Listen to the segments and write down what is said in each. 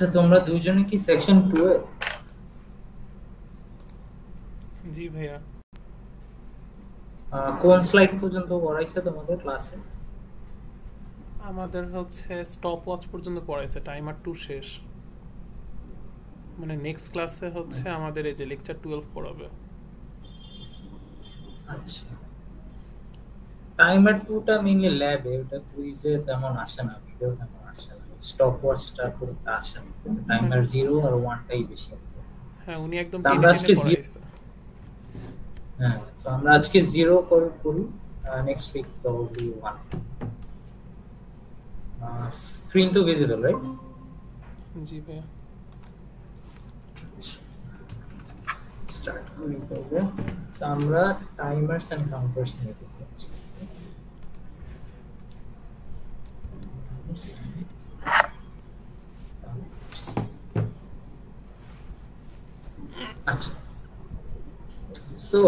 আচ্ছা তোমরা দুইজনে কি সেকশন 2 এ? জি ভাইয়া। কোন স্লাইড পর্যন্ত পড়াইছে তোমাদের ক্লাসে? আমাদের হচ্ছে স্টপ ওয়াচ পর্যন্ত পড়াইছে, টাইমার 2 শেষ। মানে নেক্সট ক্লাসে হচ্ছে আমাদের এই যে লেকচার 12 পড়াবে। আচ্ছা, টাইমার 2 টা মেইনলি ল্যাবে, ওটা কুইজে তেমন আসে না, ভিডিও তেমন আসে না, স্টপ ওয়াচটা পুরোটা আসে না, হ্যাঁ টাইমার 0 আর 1 টাই বেশি আসে। হ্যাঁ, উনি একদম তো টেনে আমরা টেনে আজকে পড়াইছে। হ্যাঁ, তো আমরা আজকে 0 করি, নেক্সট উইক প্রবাবলি 1। স্ক্রিন তো ভিজিবল রাইট? জি ভাইয়া। স্টার্ট করি তবে। তো আমরা টাইমারস এন্ড কাউন্টার্স নিয়ে কথা বলছি। আচ্ছা, সো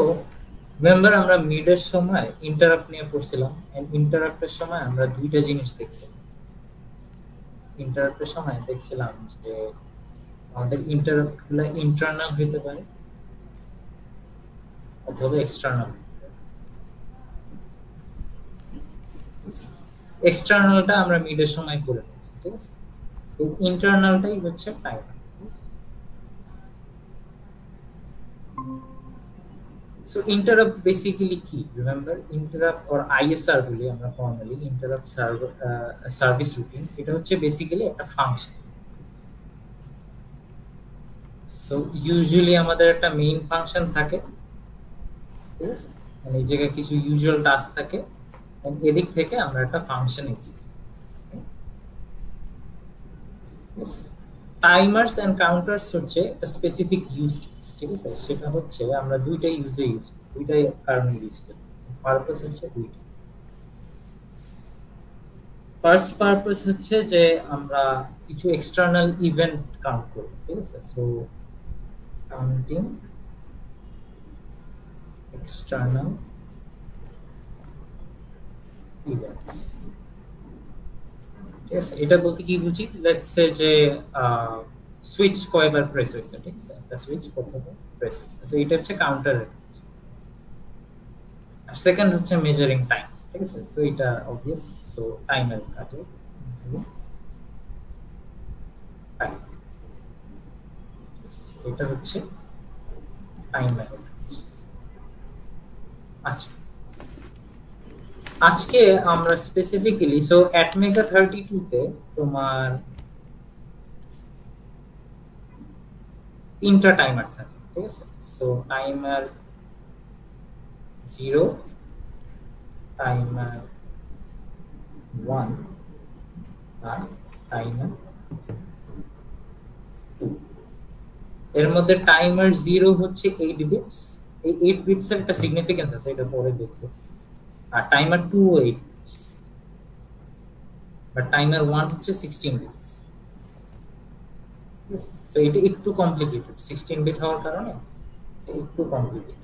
মেম্বার আমরা মিডের সময় ইন্টারাপ্ট নিয়ে পড়ছিলাম, এন্ড ইন্টারাপ্টের সময় আমরা দুইটা জিনিস দেখছিলাম। ইন্টারাপ্টের সময় দেখছিলাম যে আমাদের ইন্টারাপ্ট গুলো ইন্টারনাল হতে পারে অথবা এক্সটার্নাল। এক্সটার্নালটা আমরা মিডের সময় করে নিয়েছি, ঠিক আছে? তো ইন্টারনালটাই হচ্ছে টাইমার। So interrupt basically কি? Remember interrupt or ISR বলি আমরা ফর্মালি, interrupt service routine, এটা হচ্ছে বেসিক্যালি একটা ফাংশন। সো ইউজুয়ালি আমাদের একটা মেইন ফাংশন থাকে, ঠিক আছে? মানে এই জায়গায় কিছু ইউজুয়াল টাস্ক থাকে, এবং এদিক থেকে আমরা একটা ফাংশন এক্সিকিউট করি। টাইমার্স এন্ড কাউন্টার্স হচ্ছে একটা স্পেসিফিক ইউজ কেস, ঠিক আছে? সেটা হচ্ছে আমরা দুইটাই দুইটাই কারণে ইউজ করি। পারপাস হচ্ছে দুইটা। ফার্স্ট পারপাস হচ্ছে যে আমরা কিছু এক্সটার্নাল ইভেন্ট কাউন্ট করি, ঠিক আছে? সো কাউন্টিং এক্সটার্নাল ইভেন্টস, ঠিক আছে? এটা বলতে কি বুঝি? লেটস সে যে সুইচ কয়বার প্রেস হয়েছে, ঠিক আছে? একটা সুইচ কতবার প্রেস হয়েছে, সো এটা হচ্ছে কাউন্টার। আর সেকেন্ড হচ্ছে মেজারিং টাইম, ঠিক আছে? সো এটা অবভিয়াস, সো টাইমের কাজে টাইম, এটা হচ্ছে টাইমার। আচ্ছা, আজকে আমরা স্পেসিফিক্যালি সো অ্যাটমেগা 32 তে তোমার তিনটা টাইমার থাকে, ঠিক আছে? সো টাইমার 0, টাইমার 1 আর টাইমার 2। এর মধ্যে টাইমার 0 হচ্ছে 8 বিটস। এই 8 বিটস এর একটা সিগনিফিকেন্স আছে, এটা পরে দেখব। আর টাইমার 2 ও 8 বিটস, বাট টাইমার 1 হচ্ছে 16 বিটস। সো এটা একটু কমপ্লিকেটেড, 16 বিট হওয়ার কারণে একটু কমপ্লিকেটেড।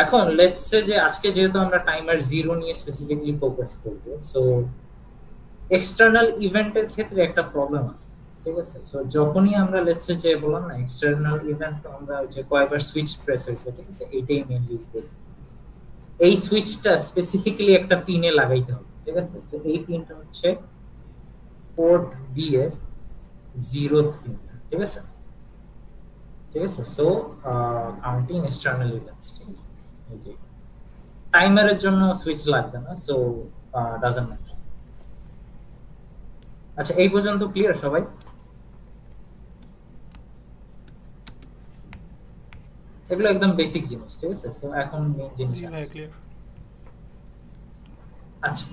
এখন লেটস সে যে আজকে যেহেতু আমরা টাইমার 0 নিয়ে স্পেসিফিকলি ফোকাস করব, সো এক্সটার্নাল ইভেন্টের ক্ষেত্রে একটা প্রবলেম আছে, ঠিক আছে? সো যখনই আমরা লেটস সে যে বললাম না এক্সটার্নাল ইভেন্ট, আমরা যে কয়বার সুইচ প্রেস হয়েছে, ঠিক আছে, এটাই মেইনলি করি। এই সুইচটা স্পেসিফিক্যালি একটা পিনে লাগাইতে হবে, ঠিক আছে? সো এই পিনটা হচ্ছে পোর্ট বি এর 0th পিন, ঠিক আছে? ঠিক আছে? সো কাউন্টিং এক্সটার্নাল ইভেন্টস, ঠিক আছে? এই যে টাইমারের জন্য সুইচ লাগবে না, সো ডাজন্ট ম্যাটার। আচ্ছা, এই পর্যন্ত ক্লিয়ার সবাই? এগুলো একদম বেসিক জিনিস, ঠিক আছে? সো এখন মেইন জিনিস জি ভাইয়া, ক্লিয়ার। আচ্ছা,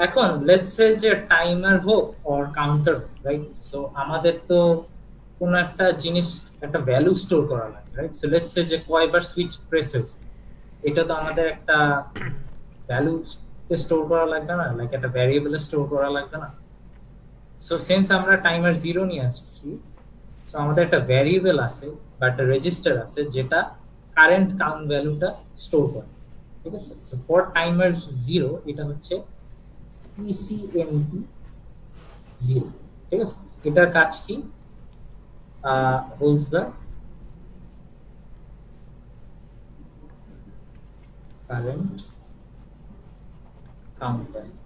এখন লেটস সে যে টাইমার হোক অর কাউন্টার, রাইট? সো আমাদের তো কোন একটা জিনিস, একটা ভ্যালু স্টোর করা লাগে, রাইট? সো লেটস সে যে কয়বার সুইচ প্রেস হয়েছে, এটা তো আমাদের একটা ভ্যালু স্টোর করা লাগবে না, লাইক একটা ভ্যারিয়েবল স্টোর করা লাগবে না? সো সিন্স আমরা টাইমার 0 নিয়ে আসছি, সো আমাদের একটা ভ্যারিয়েবল আছে বা একটা রেজিস্টার আছে যেটা কারেন্ট কাউন্ট ভ্যালুটা স্টোর করে, ঠিক আছে? সো ফর টাইমার 0 এটা হচ্ছে PCMT 0, ঠিক আছে? এটার কাজ কি? holds the current count value.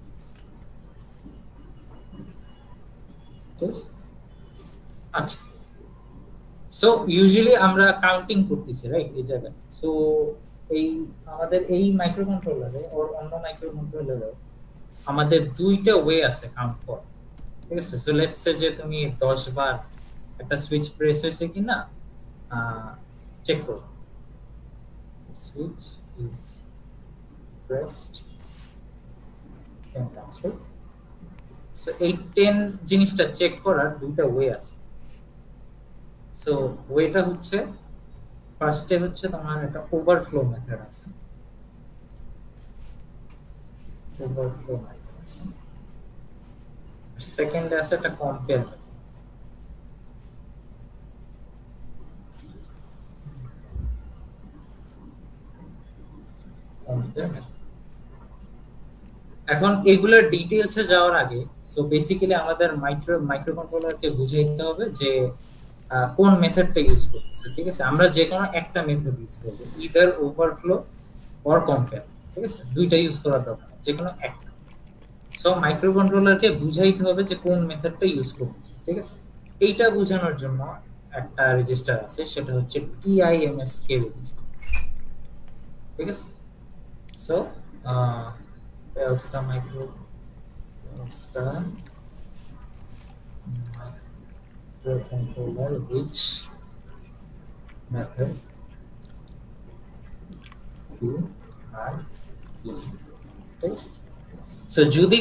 Yes. আচ্ছা, সো ইউজুয়ালি আমরা কাউন্টিং করতেছি রাইট এই জায়গায়। সো এই আমাদের এই মাইক্রোকন্ট্রোলারে ওর অন্য মাইক্রোকন্ট্রোলারে আমাদের দুইটা ওয়ে আছে কাউন্ট করার, ঠিক আছে? সো লেটস সে যে তুমি 10 বার একটা সুইচ প্রেস হয়েছে কিনা চেক করো। Switch is pressed 10 times, right? So এই 10 জিনিসটা চেক করার দুইটা ওয়ে আছে। সো ওয়েটা হচ্ছে ফার্স্টে হচ্ছে তোমার একটা ওভারফ্লো মেথড আছে, ওভারফ্লো মেথড আছে। সেকেন্ডে আছে একটা কম্পেয়ার মেথড। এখন এগুলোর ডিটেইলসে যাওয়ার আগে সো বেসিক্যালি আমাদের মাইক্রোকন্ট্রোলারকে বুঝাইতে হবে যে কোন মেথডটা ইউজ করতেছে, ঠিক আছে? আমরা যে কোনো একটা মেথড ইউজ করব, ইদার ওভারফ্লো অর কম্পেয়ার, ঠিক আছে? দুইটা ইউজ করার দরকার নেই, যে কোনো একটা। সো মাইক্রোকন্ট্রোলারকে বুঝাইতে হবে যে কোন মেথডটা ইউজ করতেছে, ঠিক আছে? এইটা বোঝানোর জন্য একটা রেজিস্টার আছে, সেটা হচ্ছে TIMSK রেজিস্টার, ঠিক আছে? So else the microcontroller which method you are using, ঠিক আছে? সো যদি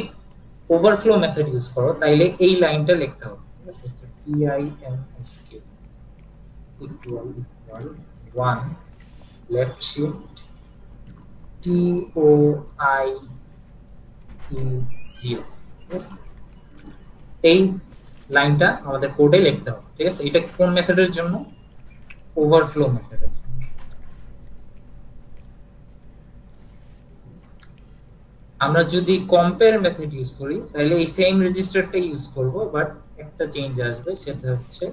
ওভারফ্লো মেথড ইউজ করো তাইলে এই লাইনটা লিখতে হবে, ঠিক আছে? So TIMSK equal 1 left shift TOI 0, ঠিক আছে? এই লাইনটা আমাদের কোডে লিখতে হবে, ঠিক আছে? এটা কোন মেথডের জন্য? ওভারফ্লো মেথডের জন্য। আমরা যদি কম্পেয়ার মেথড ইউজ করি তাহলে এই সেম রেজিস্টারটা ইউজ করব, বাট একটা চেঞ্জ আসবে, সেটা হচ্ছে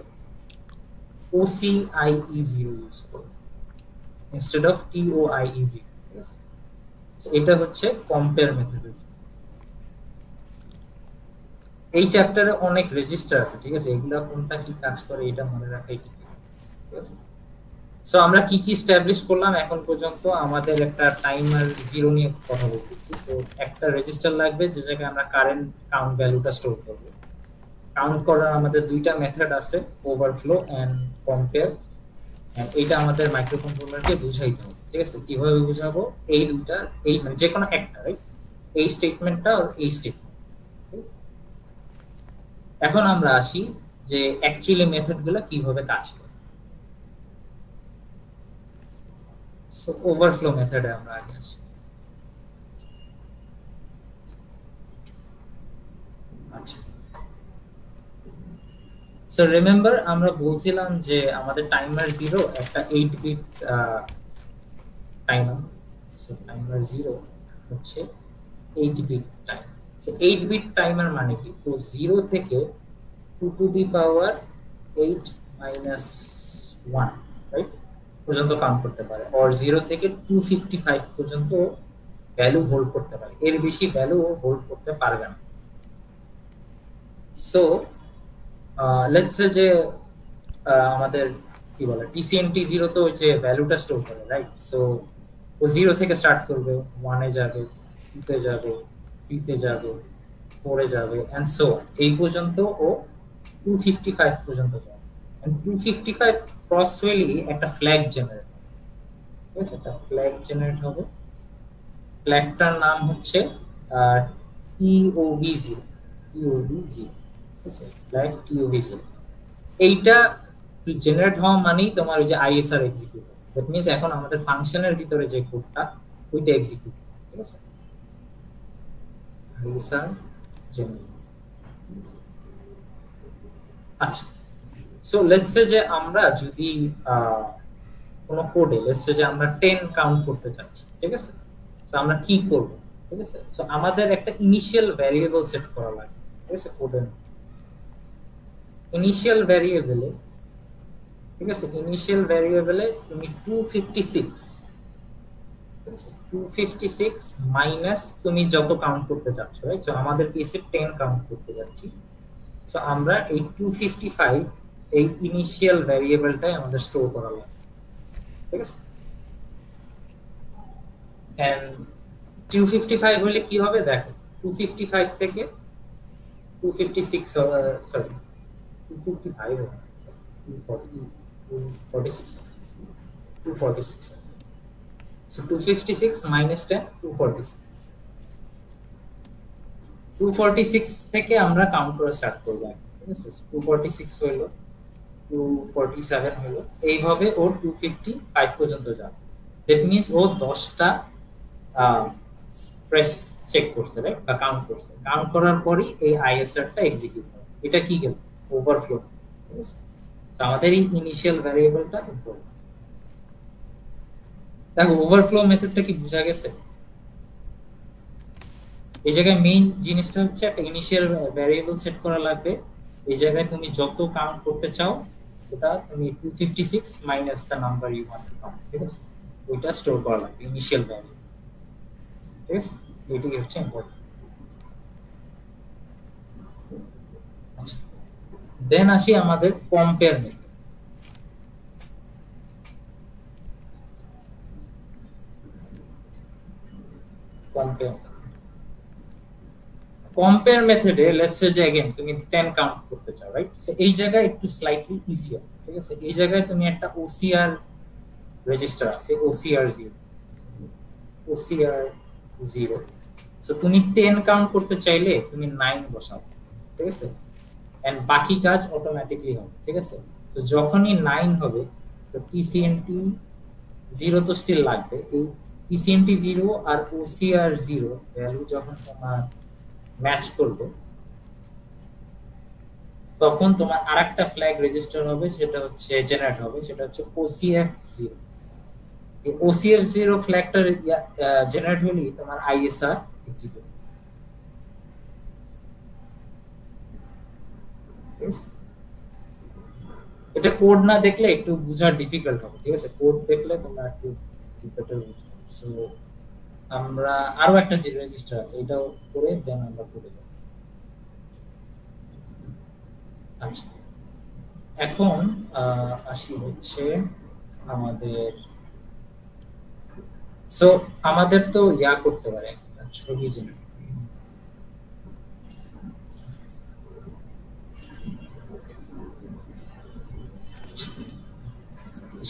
OCIE0 ইউজ করব ইনস্টেড অফ TOIE0, ঠিক আছে? সো এটা হচ্ছে কম্পেয়ার মেথডের। এই চ্যাপ্টারে অনেক রেজিস্টার আছে, ঠিক আছে? এগুলা কোনটা কি কাজ করে এটা মনে রাখাই ঠিক আছে। সো আমরা কি কি এস্টাবলিশ করলাম এখন পর্যন্ত? আমাদের একটা টাইমার 0 নিয়ে কথা বলতেছি। সো একটা রেজিস্টার লাগবে যে জায়গায় আমরা কারেন্ট কাউন্ট ভ্যালুটা স্টোর করব। কাউন্ট করার আমাদের দুইটা মেথড আছে, ওভারফ্লো এন্ড কম্পেয়ার। এইটা আমাদের মাইক্রোকন্ট্রোলারকে বুঝাইতে হবে, ঠিক আছে? কিভাবে বুঝাবো? এই দুইটা, এই মানে যে কোনো একটা, রাইট? এই স্টেটমেন্টটা আর এই স্টেটমেন্ট, ঠিক আছে? এখন আমরা আসি যে অ্যাকচুয়ালি মেথডগুলো কিভাবে কাজ করে। সো ওভারফ্লো মেথডে আমরা আগে আসি। আচ্ছা, সো রিমেম্বার আমরা বলছিলাম যে আমাদের টাইমার 0 একটা 8 বিট টাইমার। সো টাইমার 0 হচ্ছে 8 bit time. So 8 bit timer মানে কি? তো 0 থেকে 2 to the power 8 minus 1, right, পর্যন্ত কাউন্ট করতে পারে, আর 0 থেকে 255 পর্যন্ত ভ্যালু হোল্ড করতে পারে। এর বেশি ভ্যালু হোল্ড করতে পারবে না। সো লেটস সে যে আমাদের কি বলে TCNT0 তো যে ভ্যালুটা স্টোর করে, রাইট? সো ও 0 থেকে স্টার্ট করবে, 1 এ যাবে, 2 তে যাবে, 3 তে যাবে, 4 এ যাবে এন্ড সো এই পর্যন্ত ও 255 পর্যন্ত যাবে। এন্ড 255 ক্রস হলেই একটা ফ্ল্যাগ জেনারেট হবে, ঠিক আছে? একটা ফ্ল্যাগ জেনারেট হবে। ফ্ল্যাগটার নাম হচ্ছে TOV0, ঠিক আছে? Flag TOV0। এইটা জেনারেট হওয়া মানেই তোমার ওই যে ISR এক্সিকিউট হবে। দ্যাট মিন্স এখন আমাদের ফাংশনের ভিতরে যে কোডটা ওইটা এক্সিকিউট হবে, ঠিক আছে? ISR generate. আচ্ছা, সো লেটস সে যে আমরা যদি কোনো কোডে লেটস সে যে আমরা 10 কাউন্ট করতে চাচ্ছি, ঠিক আছে? সো আমরা কি করব, ঠিক আছে? সো আমাদের একটা ইনিশিয়াল ভ্যারিয়েবল সেট করা লাগবে, ঠিক আছে? কোডের ইনিশিয়াল ভ্যারিয়েবলে, ঠিক আছে, ইনিশিয়াল ভ্যারিয়েবলে তুমি 256, ঠিক আছে, 256 মাইনাস তুমি যত কাউন্ট করতে যাচ্ছ, রাইট? সো আমাদের কেসে 10 কাউন্ট করতে যাচ্ছি। সো আমরা এই 255 এই ইনিশিয়াল ভ্যারিয়েবলটাই আমাদের স্টোর করা লাগবে, ঠিক আছে। এন্ড 255 হলে কি হবে দেখো, 255 থেকে 256, সরি 255 হবে, 240, 246, 246, so 256 minus 10, 246, 246 থেকে আমরা কাউন্ট করা স্টার্ট করব, ঠিক আছে। 246 হলো, 247 হলো, এইভাবে ও 255 পর্যন্ত যাবে। দ্যাট মিন্স ও 10টা প্রেস চেক করছে, রাইট, বা কাউন্ট করছে। কাউন্ট করার পরই এই আইএসআরটা এক্সিকিউট হবে। এটা কি গেল? ওভারফ্লো, ঠিক আছে। তো আমাদের এই ইনিশিয়াল ভ্যারিয়েবলটা ইম্পর্টেন্ট। দেখো ওভারফ্লো মেথডটা কি বোঝা গেছে? এই জায়গায় মেইন জিনিসটা হচ্ছে একটা ইনিশিয়াল ভ্যারিয়েবল সেট করা লাগবে। এই জায়গায় তুমি যত কাউন্ট করতে চাও ওটা তুমি 256 minus the number you want to count, ঠিক আছে, ওইটা স্টোর করা লাগবে ইনিশিয়াল ভ্যারিয়েবল, ঠিক আছে। এটাই হচ্ছে ইম্পর্টেন্ট। আচ্ছা, দেন আসি আমাদের কম্পেয়ার মেথড। কম্পেয়ার মেথডে লেটস সে যে अगेन তুমি 10 কাউন্ট করতে চাও, রাইট? সো এই জায়গায় একটু স্লাইটলি ইজিয়ার, ঠিক আছে। এই জায়গায় তুমি একটা ওসিআর রেজিস্টার আছে, ওসিআর 0। সো তুমি 10 কাউন্ট করতে চাইলে তুমি 9 বসাও, ঠিক আছে, এন্ড বাকি কাজ অটোমেটিক্যালি হবে, ঠিক আছে। তো যখনই 9 হবে তো টিসিএনটি 0 তো স্টিল লাগবে। এই টিসিএনটি 0 আর ওসিআর 0 ভ্যালু যখন তোমার ম্যাচ করবে তখন তোমার আরেকটা ফ্ল্যাগ রেজিস্টার হবে, সেটা হচ্ছে জেনারেট হবে, সেটা হচ্ছে OCF0। এই OCF0 ফ্ল্যাগটা জেনারেট হলেই তোমার আইএসআর এক্সিকিউট। এটা কোড না দেখলে একটু বোঝা ডিফিকাল্ট হবে, ঠিক আছে। কোড দেখলে তোমরা একটু বেটার বুঝবে। সো আমরা আরো একটা যে রেজিস্টার আছে এটাও করে দেন আমরা করে দেব। আচ্ছা, এখন আসি হচ্ছে আমাদের, সো আমাদের তো ইয়া করতে পারে ছবি জেনারেট।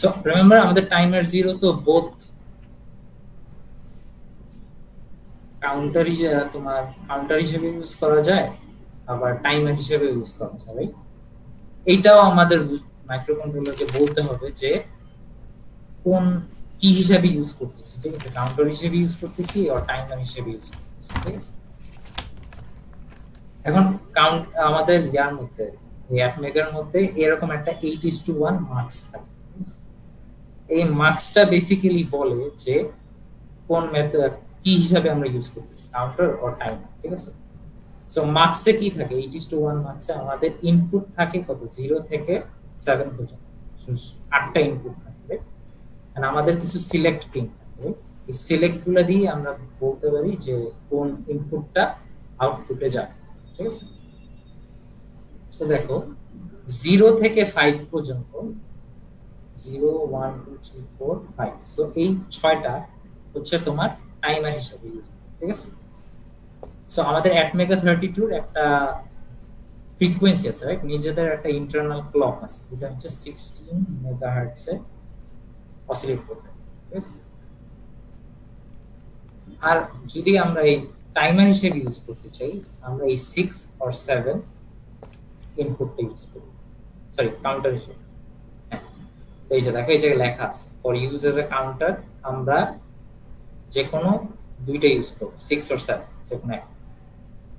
সো রিমেম্বার আমাদের টাইমার 0 তো বোথ কাউন্টার তোমার কাউন্টার হিসেবে ইউজ করা যায় আবার টাইমার হিসেবে ইউজ করা যায়, রাইট? এইটাও আমাদের মাইক্রোকন্ট্রোলারকে বলতে হবে যে কোন কি হিসেবে ইউজ করতেছি, ঠিক আছে, কাউন্টার হিসেবে ইউজ করতেছি আর টাইমার হিসেবে ইউজ করতেছি, ঠিক আছে। এখন কাউন্ট আমাদের ইয়ার মধ্যে এই অ্যাটমেকার মধ্যে এরকম একটা 8:1 মার্কস থাকে, ঠিক আছে। এই মার্কসটা বেসিক্যালি বলে যে কোন মেথড কি হিসাবে আমরা ইউজ করতেছি, কাউন্টার অর টাইমার, ঠিক আছে। সো মার্কসে কি থাকে, 8:1 মার্কসে আমাদের ইনপুট থাকে কত, 0 থেকে 7 পর্যন্ত, 8টা ইনপুট থাকে। আর আমাদের কিছু সিলেক্ট পিন থাকে, এই সিলেক্ট গুলো দিয়ে আমরা বলতে পারি যে কোন ইনপুটটা আউটপুটে যাবে, ঠিক আছে। সো দেখো 0 থেকে 5 পর্যন্ত 0 1 2 3 4 5, সো এই 6টা হচ্ছে তোমার টাইমার হিসেবে ইউজ, ঠিক আছে। সো আমাদের অ্যাটমেকা 32 এর একটা ফ্রিকোয়েন্সি আছে, রাইট, নিজেদের একটা ইন্টারনাল ক্লক আছে, এটা হচ্ছে 16 মেগাহার্টজ এ অসিলেট করতে, ঠিক আছে। আর যদি আমরা এই টাইমার হিসেবে ইউজ করতে চাই আমরা এই 6 অর 7 ইনপুটটা ইউজ করব, সরি কাউন্টার হিসেবে। হ্যাঁ, তো এই যে দেখো এই জায়গায় লেখা আছে for use as a counter আমরা যে কোনো দুইটা ইউজ করব, 6 অর 7 যে কোনো একটা।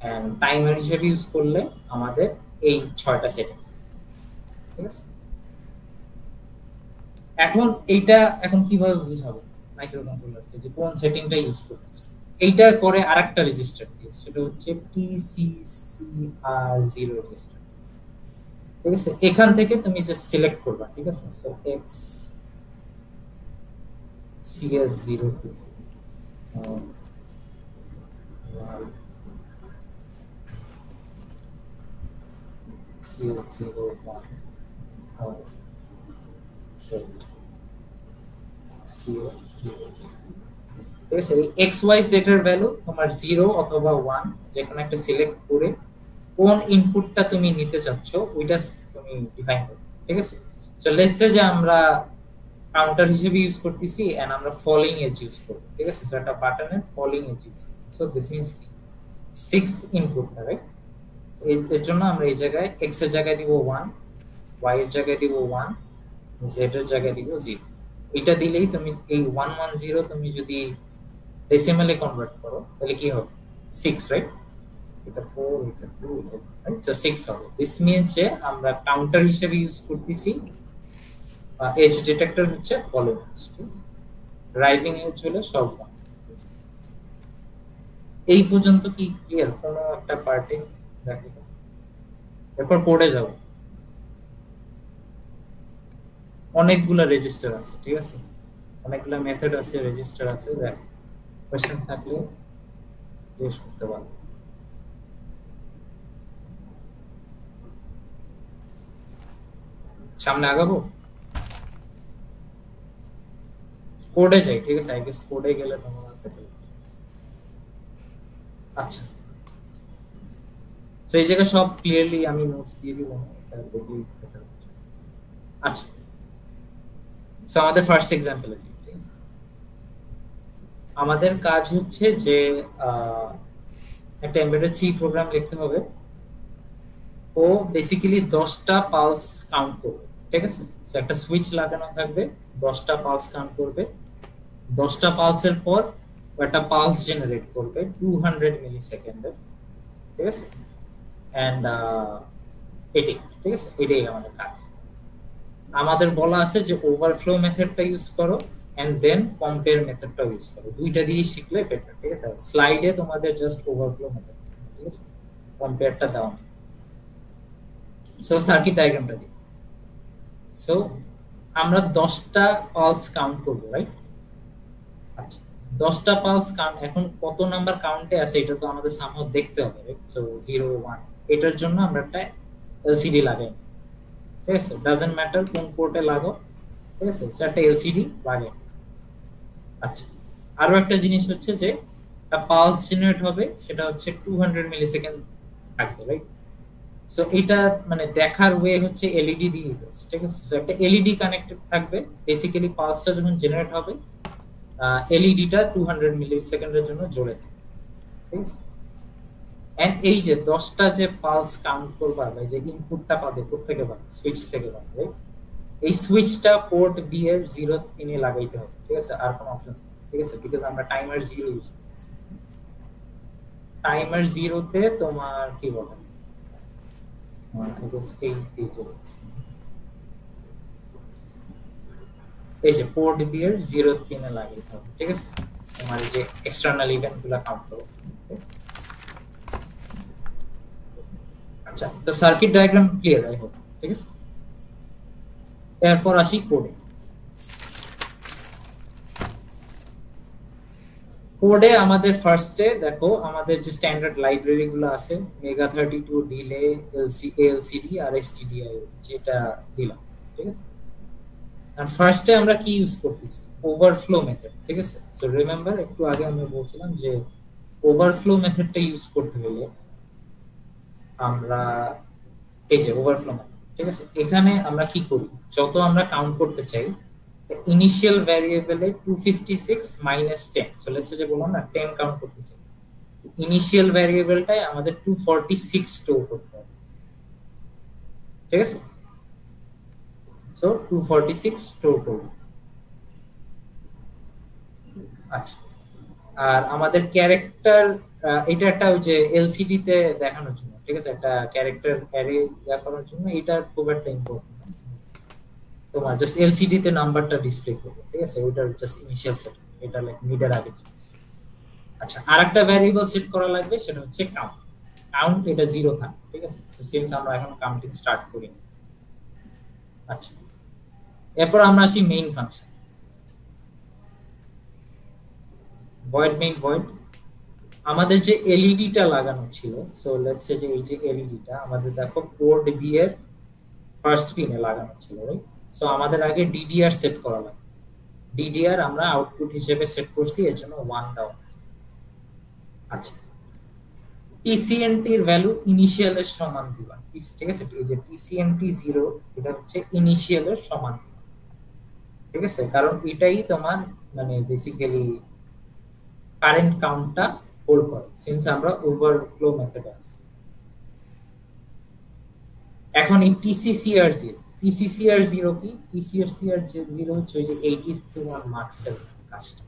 এন্ড টাইমার হিসেবে ইউজ করলে আমাদের এই 6টা সেটিংস আছে, ঠিক আছে। এখন এইটা এখন কিভাবে বুঝাবো মাইক্রোকন্ট্রোলারকে যে কোন সেটিংটা ইউজ করতেছি? এইটা করে আরেকটা রেজিস্টার দিয়ে, সেটা হচ্ছে TCCR0 রেজিস্টার। ঠিক আছে, এখান থেকে তুমি জাস্ট সিলেক্ট করবা, ঠিক আছে। So x CS02 CS01 set CS00, ঠিক আছে। এই এক্স ওয়াই জেড এর ভ্যালু তোমার 0 অথবা 1 যে কোনো একটা সিলেক্ট করে কোন ইনপুটটা তুমি নিতে চাচ্ছ ওইটা তুমি ডিফাইন করো, ঠিক আছে। সো লেটস সে যে আমরা কাউন্টার হিসেবে ইউজ করতেছি এন্ড আমরা ফলিং এজ ইউজ করব, ঠিক আছে। সো একটা বাটনের ফলিং এজ ইউজ করব। সো দিস মিন্স কি 6th ইনপুট, রাইট। সো এর জন্য আমরা এই জায়গায় x এর জায়গায় দিব 1, y এর জায়গায় দিব 1, z এর জায়গায় দিব 0। এটা দিলেই তুমি এই 110 তুমি যদি ডেসিমালে কনভার্ট করো তাহলে কি হবে 6, রাইট। এটা 4, এটা 2, এটা রাইট। সো 6 হবে। দিস মিন্স যে আমরা কাউন্টার হিসেবে ইউজ করতেছি এজ ডিটেক্টর হচ্ছে ফলোইং এজ, ঠিক আছে। রাইজিং এজ হলো সব 1। এই পর্যন্ত কি ক্লিয়ার? কোনো একটা পার্টি দেখো, এরপর কোডে যাব। অনেকগুলা রেজিস্টার আছে, ঠিক আছে, অনেকগুলা মেথড আছে, রেজিস্টার আছে। দেখ কোশ্চেন থাকলে জিজ্ঞেস করতে পারো। সামনে আগাবো, কোডে যাই, ঠিক আছে। আই গেস কোডে গেলে তোমার আচ্ছা। তো এই জায়গায় সব ক্লিয়ারলি আমি নোটস দিয়ে দিব। আচ্ছা, সো আমাদের ফার্স্ট এক্সাম্পল আছে, ঠিক আছে। আমাদের কাজ হচ্ছে যে একটা এমবেডেড সি প্রোগ্রাম লিখতে হবে। ও বেসিক্যালি 10টা পালস কাউন্ট করবে, ঠিক আছে। সো একটা সুইচ লাগানো থাকবে, 10টা পালস কাউন্ট করবে। 10টা পালসের পর একটা পালস জেনারেট করবে 200 মিলি সেকেন্ডের, ঠিক আছে। এন্ড এটাই, ঠিক আছে, এটাই আমাদের কাজ। আমাদের বলা আছে যে ওভারফ্লো মেথডটা ইউজ করো এন্ড দেন কম্পেয়ার মেথডটা ইউজ করো। দুইটা দিয়ে শিখলে বেটার, ঠিক আছে। স্লাইডে তোমাদের জাস্ট ওভারফ্লো মেথড, ঠিক আছে, কম্পেয়ারটা দাও না। সো সার্কিট ডায়াগ্রামটা দিই। সো আমরা 10টা পালস কাউন্ট করব, রাইট। আচ্ছা, 10টা পালস কাউন্ট, এখন কত নাম্বার কাউন্টে আছে এটা তো আমাদের সামহাও দেখতে হবে, রাইট। সো 0 1, এটার জন্য আমরা একটা এলসিডি লাগাই, ঠিক আছে। ডাজন্ট ম্যাটার কোন পোর্টে লাগাও, ঠিক আছে, সেটা এলসিডি লাগাই। আচ্ছা, আরো একটা জিনিস হচ্ছে যে একটা পালস জেনারেট হবে, সেটা হচ্ছে 200 মিলি সেকেন্ড থাকবে, রাইট। সো এটা মানে দেখার ওয়ে হচ্ছে এলইডি দিয়ে, ঠিক আছে। সো একটা এলইডি কানেক্টেড থাকবে। বেসিক্যালি পালসটা যখন জেনারেট হবে এলইডিটা 200 মিলি সেকেন্ডের জন্য জ্বলে থাকে, ঠিক আছে। এন্ড এই যে 10টা যে পালস কাউন্ট করবা বা যে ইনপুটটা পাবে কোথা থেকে পাবে, সুইচ থেকে পাবে, রাইট। এই সুইচটা পোর্ট বি এর 0 পিনে লাগাইতে হবে, ঠিক আছে। আর কোনো অপশন নেই, ঠিক আছে, বিকজ আমরা টাইমার 0 ইউজ করতেছি। টাইমার 0 তে তোমার কি বলে এই যে পোর্ট বি এর 0 পিনে লাগাইতে হবে, ঠিক আছে। তোমার যে এক্সটার্নাল ইভেন্টগুলো কাউন্ট করো। আচ্ছা, তো circuit diagram clear I hope, ঠিক আছে। এরপর আসি কোডে। কোডে আমাদের ফার্স্টে দেখো আমাদের যে স্ট্যান্ডার্ড লাইব্রেরি গুলো আছে, মেগা 32, ডিলে, এলসিডি আর এসটিডিআই, যেটা দিলাম, ঠিক আছে। আর ফার্স্টে আমরা কি ইউজ করতেছি, ওভারফ্লো মেথড, ঠিক আছে। সো রিমেম্বার একটু আগে আমরা বলছিলাম যে ওভারফ্লো মেথডটা ইউজ করতে হলে আমরা এই যে ওভারফ্লো মেথড, ঠিক আছে, এখানে আমরা কি করি, যত আমরা কাউন্ট করতে চাই ইনিশিয়াল ভ্যারিয়েবলে 256 মাইনাস 10, সো লেটস সে যে বললাম না 10 কাউন্ট করতে চাই, ইনিশিয়াল ভ্যারিয়েবলটাই আমাদের 246 স্টোর করতে হবে, ঠিক আছে। সো 246 স্টোর করব। আচ্ছা, আর আমাদের ক্যারেক্টার এটা একটা ওই যে এলসিডি তে দেখানোর জন্য, ঠিক আছে, একটা ক্যারেক্টার অ্যারে দেখানোর জন্য এটা খুব একটা ইম্পর্টেন্ট। তোমার জাস্ট এলসিডি তে নাম্বারটা ডিসপ্লে করবে, ঠিক আছে, ওটার জাস্ট ইনিশিয়াল সেট, এটা লাইক মিডের আগে। আচ্ছা, আরেকটা ভ্যারিয়েবল সেট করা লাগবে, সেটা হচ্ছে কাউন্ট। কাউন্ট এটা 0 থাকে, ঠিক আছে। সো সিন্স আমরা এখন কাউন্টিং স্টার্ট করি, আচ্ছা, এরপর আমরা আসি main function. Void main void, আমাদের যে এলইডিটা লাগানো ছিল, সো লেটস সে যে এই যে এলইডিটা আমাদের দেখো পোর্ট বি এর ফার্স্ট পিনে লাগানো ছিল, রাইট? সো আমাদের আগে ডিডিআর সেট করা লাগবে। ডিডিআর আমরা আউটপুট হিসেবে সেট করছি, এর জন্য 1 দেওয়া আছে। আচ্ছা, টিসিএনটি এর ভ্যালু ইনিশিয়াল এর সমান দিবা, ঠিক আছে? এই যে টিসিএনটি 0 এটা হচ্ছে ইনিশিয়াল এর সমান, ঠিক আছে? কারণ এটাই তোমার মানে বেসিক্যালি কারেন্ট কাউন্টটা হোল্ড করে, সিন্স আমরা ওভারফ্লো মেথডে আছি। এখন এই টিসিসিআর0, টিসিসিআর0 কি? টিসিসিআর0 হচ্ছে ওই যে 81 মার্কসের কাজটা,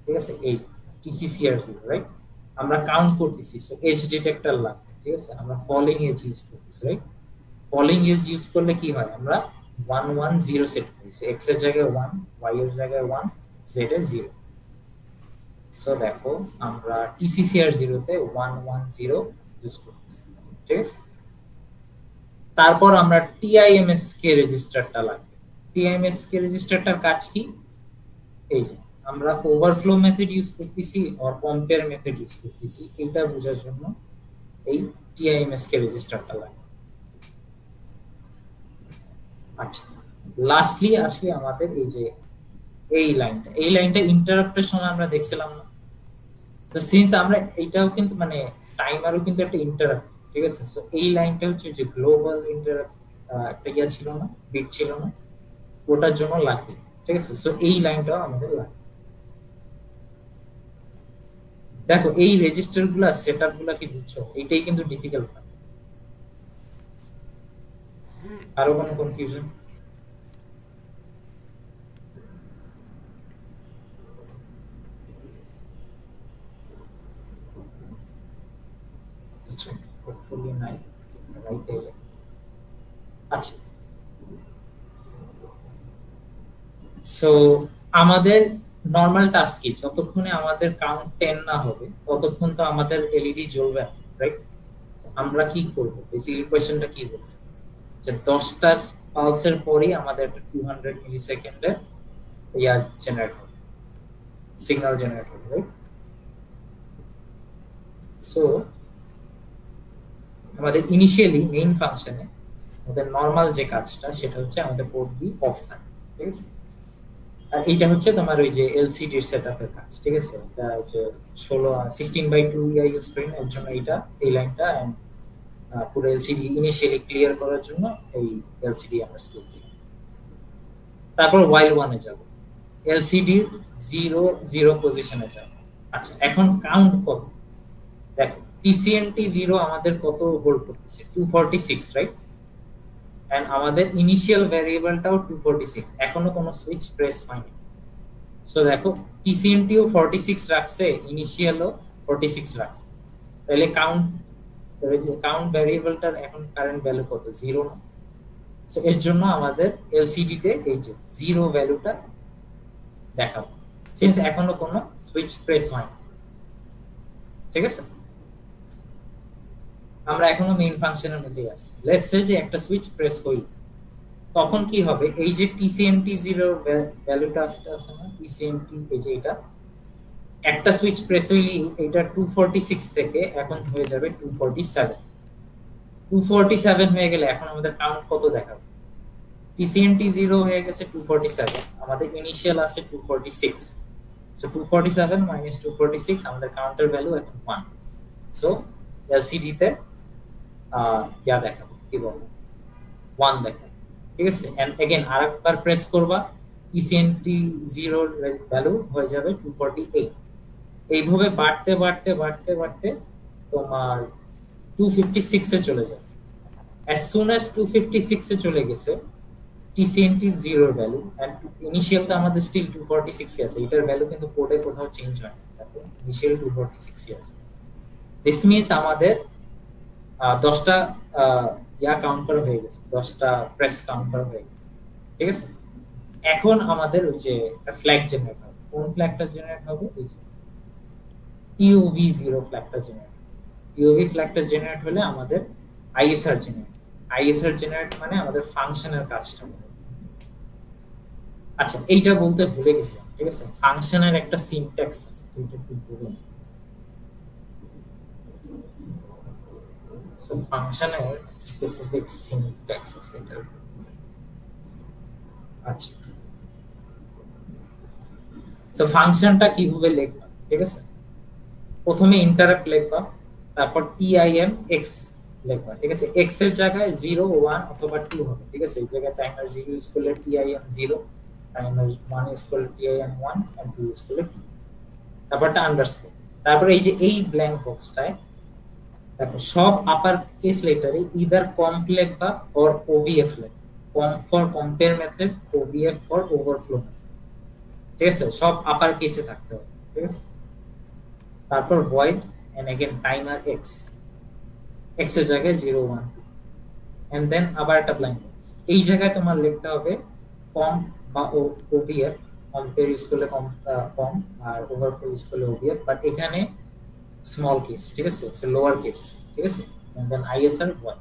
ঠিক আছে? এই টিসিসিআর0, রাইট? আমরা কাউন্ট করতেছি, সো এজ ডিটেক্টর লাগবে, ঠিক আছে? আমরা ফলিং এজ ইউজ করতেছি, রাইট? ফলিং এজ ইউজ করলে কি হয়, আমরা 1 1 0 সেট করি, সো x এর জায়গায় 1, y এর জায়গায় 1, z এর 0। সো দেখো আমরা টিসিসিআর0 তে 1 1 0 ইউজ করতেছি, ঠিক আছে? তারপর আমরা টিআইএমএসকে রেজিস্টারটা লাগবে। টিআইএমএসকে রেজিস্টারটার কাজ কি? এই যে আমরা ওভারফ্লো মেথড ইউজ করতেছি আর কম্পেয়ার মেথড ইউজ করতেছি, এটা বোঝার জন্য এই টিআইএমএসকে রেজিস্টারটা লাগবে। আচ্ছা, লাস্টলি আসি আমাদের এই যে এই লাইনটা ইন্টারাপ্টের সময় আমরা দেখছিলাম না? তো সিন্স আমরা এইটাও কিন্তু মানে টাইমারও কিন্তু একটা ইন্টারাপ্ট, ঠিক আছে? সো এই লাইনটা হচ্ছে যে গ্লোবাল ইন্টারাপ্ট, একটা ইয়া ছিল না, বিট ছিল না, ওটার জন্য লাগবে, ঠিক আছে? সো এই লাইনটাও আমাদের লাগবে। দেখো এই রেজিস্টার গুলা সেটআপ গুলা কি বুঝছো? এইটাই কিন্তু ডিফিকাল্ট না। আরো কোনো কনফিউশন? আচ্ছা, হোপফুলি নাই, রাইট? আচ্ছা, সো আমাদের নরমাল টাস্ক কি, যতক্ষণে আমাদের কাউন্ট 10 না হবে ততক্ষণ তো আমাদের এলইডি জ্বলবে না, রাইট? আমরা কি করব? বেসিক্যালি কোশ্চেনটা কি বলছে যে 10টা পালসের পরেই আমাদের একটা 200 মিলি সেকেন্ডের ইয়া জেনারেট হবে, সিগন্যাল জেনারেট হবে, রাইট? সো আমাদের ইনিশিয়ালি মেইন ফাংশনে আমাদের নরমাল যে কাজটা সেটা হচ্ছে আমাদের পোর্ট বি অফ থাকে, ঠিক আছে? আর এইটা হচ্ছে তোমার ওই যে এলসিডি এর সেটআপের কাজ, ঠিক আছে? এটা যে 16/2 ইয়া ইউজ করি না, এর জন্য এইটা এই লাইনটা এন্ড পুরো এলসিডি ইনিশিয়ালি ক্লিয়ার করার জন্য এই এলসিডি আমরা স্কিপ দিই। তারপর while 1 এ যাব, এলসিডি 0 0 পজিশনে যাব। আচ্ছা, এখন কাউন্ট কত? দেখো টিসিএনটি 0 আমাদের কত হোল্ড করতেছে? 246, রাইট? এন্ড আমাদের ইনিশিয়াল ভ্যারিয়েবলটাও 246, এখনো কোনো সুইচ প্রেস হয়নি। সো দেখো টিসিএনটিও 46 রাখছে, ইনিশিয়ালও 46 রাখছে, তাহলে কাউন্ট ভ্যারিয়েবলটার এখন কারেন্ট ভ্যালু কত? 0 না? সো এর জন্য আমাদের এলসিডি তে এই যে 0 ভ্যালুটা দেখাবো, সিন্স এখনো কোনো সুইচ প্রেস হয়নি, ঠিক আছে? আমরা এখনো মেইন ফাংশনের মধ্যেই আছি। লেটস সে যে একটা সুইচ প্রেস হইল, তখন কি হবে? এই যে টিসিএনটি 0 ভ্যালুটা আছে না, টিসিএনটি এই যে এটা একটা সুইচ প্রেস হইলি এটা 246 থেকে এখন হয়ে যাবে 247। 247 হয়ে গেলে এখন আমাদের কাউন্ট কত দেখাবে? টিসিএনটি 0 হয়ে গেছে 247, আমাদের ইনিশিয়াল আছে 246, সো 247 মাইনাস 246 আমাদের কাউন্টার ভ্যালু এখন 1। সো এলসিডি তে ইয়া দেখাবো, কি বলবো, 1 দেখাবো, ঠিক আছে? এন্ড अगेन আরেকবার প্রেস করবা, টিসিএনটি 0 এর ভ্যালু হয়ে যাবে 248। এইভাবে বাড়তে বাড়তে বাড়তে বাড়তে তোমার 256 এ চলে যাবে। as soon as 256 এ চলে গেছে টিসিএনটি 0 এর ভ্যালু, এন্ড ইনিশিয়াল তো আমাদের স্টিল 246 আছে, এটার ভ্যালু কিন্তু কোডে কোথাও চেঞ্জ হয় না, দেখো ইনিশিয়াল 246 আছে। দিস মিন্স আমাদের 10টা ইয়া কাউন্ট করা হয়ে গেছে, 10টা প্রেস কাউন্ট করা হয়ে গেছে, ঠিক আছে? এখন আমাদের ওই যে ফ্ল্যাগ জেনারেট হবে। কোন ফ্ল্যাগটা জেনারেট হবে? ওই যে TOV0 ফ্ল্যাগটা জেনারেট। TOV ফ্ল্যাগটা জেনারেট হলে আমাদের আইএসআর জেনারেট। আইএসআর জেনারেট মানে আমাদের ফাংশনের কাজটা। আচ্ছা এইটা বলতে ভুলে গেছিলাম, ঠিক আছে, ফাংশনের একটা সিনট্যাক্স আছে, এটা একটু বলুন। সো ফাংশনের স্পেসিফিক সিনট্যাক্স আছে এটা। আচ্ছা সো ফাংশনটা কিভাবে লিখবা, ঠিক আছে, প্রথমে ইন্টারাপ্ট লিখবা, তারপর টিআইএম এক্স লিখবা, ঠিক আছে, এক্স এর জায়গায় 0 1 অথবা 2 হবে, ঠিক আছে, এই জায়গায় টাইমার 0 ইউজ করলে টিআইএম 0, টাইমার 1 ইউজ করলে টিআইএম 1 এন্ড 2 ইউজ করলে 2, তারপরটা আন্ডারস্কোর, তারপর এই যে এই ব্ল্যাঙ্ক বক্সটায় দেখো সব আপার কেস লেটারে ইদার কম্প লিখবা অর ওভিএফ লিখবা, comp for compare method, OVF for overflow, ঠিক আছে, সব আপার কেসে থাকতে হবে, ঠিক আছে, তারপর void and again timer x, x এর জায়গায় 0 1 2 and then আবার একটা ব্ল্যাঙ্ক বক্স, এই জায়গায় তোমার লিখতে হবে কম বা ওভিএফ, কম্পেয়ার ইউজ করলে কম আর ওভারফ্লো ইউজ করলে ওভিএফ, বাট এখানে স্মল কেস, ঠিক আছে, সো লোয়ার কেস, ঠিক আছে, and then isr 1,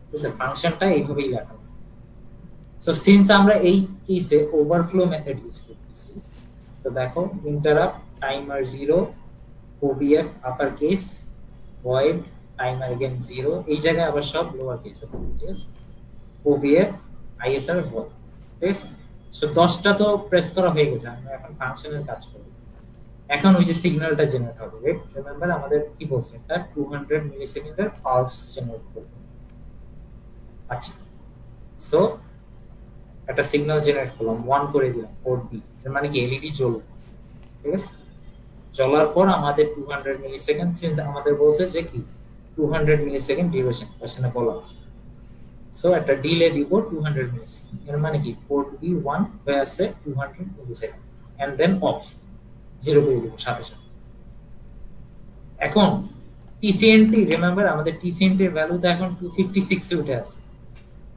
ঠিক আছে, ফাংশনটা এইভাবেই লেখা। সো সিন্স আমরা এই কেসে ওভারফ্লো মেথড ইউজ করতেছি, তো দেখো interrupt timer 0 OVF upper case void timer again 0, এই জায়গায় আবার সব লোয়ার কেস হবে, ঠিক আছে, ওভিএফ আইএসআর 1, ঠিক আছে, সো 10টা তো প্রেস করা হয়ে গেছে, আমরা এখন ফাংশনের কাজ করব। এখন ওই যে সিগন্যালটা জেনারেট হবে, রাইট, রিমেম্বার আমাদের কি বলছে, এটা 200 মিলিসেকেন্ডের পালস জেনারেট করবে। আচ্ছা সো একটা সিগন্যাল জেনারেট করলাম, 1 করে দিলাম, পোর্ট বি, এর মানে কি এলইডি জ্বলবে, ঠিক আছে, জ্বলার পর আমাদের 200 মিলিসেকেন্ড, সিন্স আমাদের বলছে যে কি 200 মিলিসেকেন্ড ডিউরেশন কোশ্চেনে বলা আছে, সো একটা ডিলে দিব 200 মিলিসেকেন্ড, এর মানে কি পোর্ট বি 1 হয়ে আছে 200 মিলিসেকেন্ড এন্ড দেন অফ 0 করে দিব সাথে সাথে। এখন টিসিএনটি, রিমেম্বার আমাদের টিসিএনটি এর ভ্যালু তো এখন 256 এ উঠে আছে,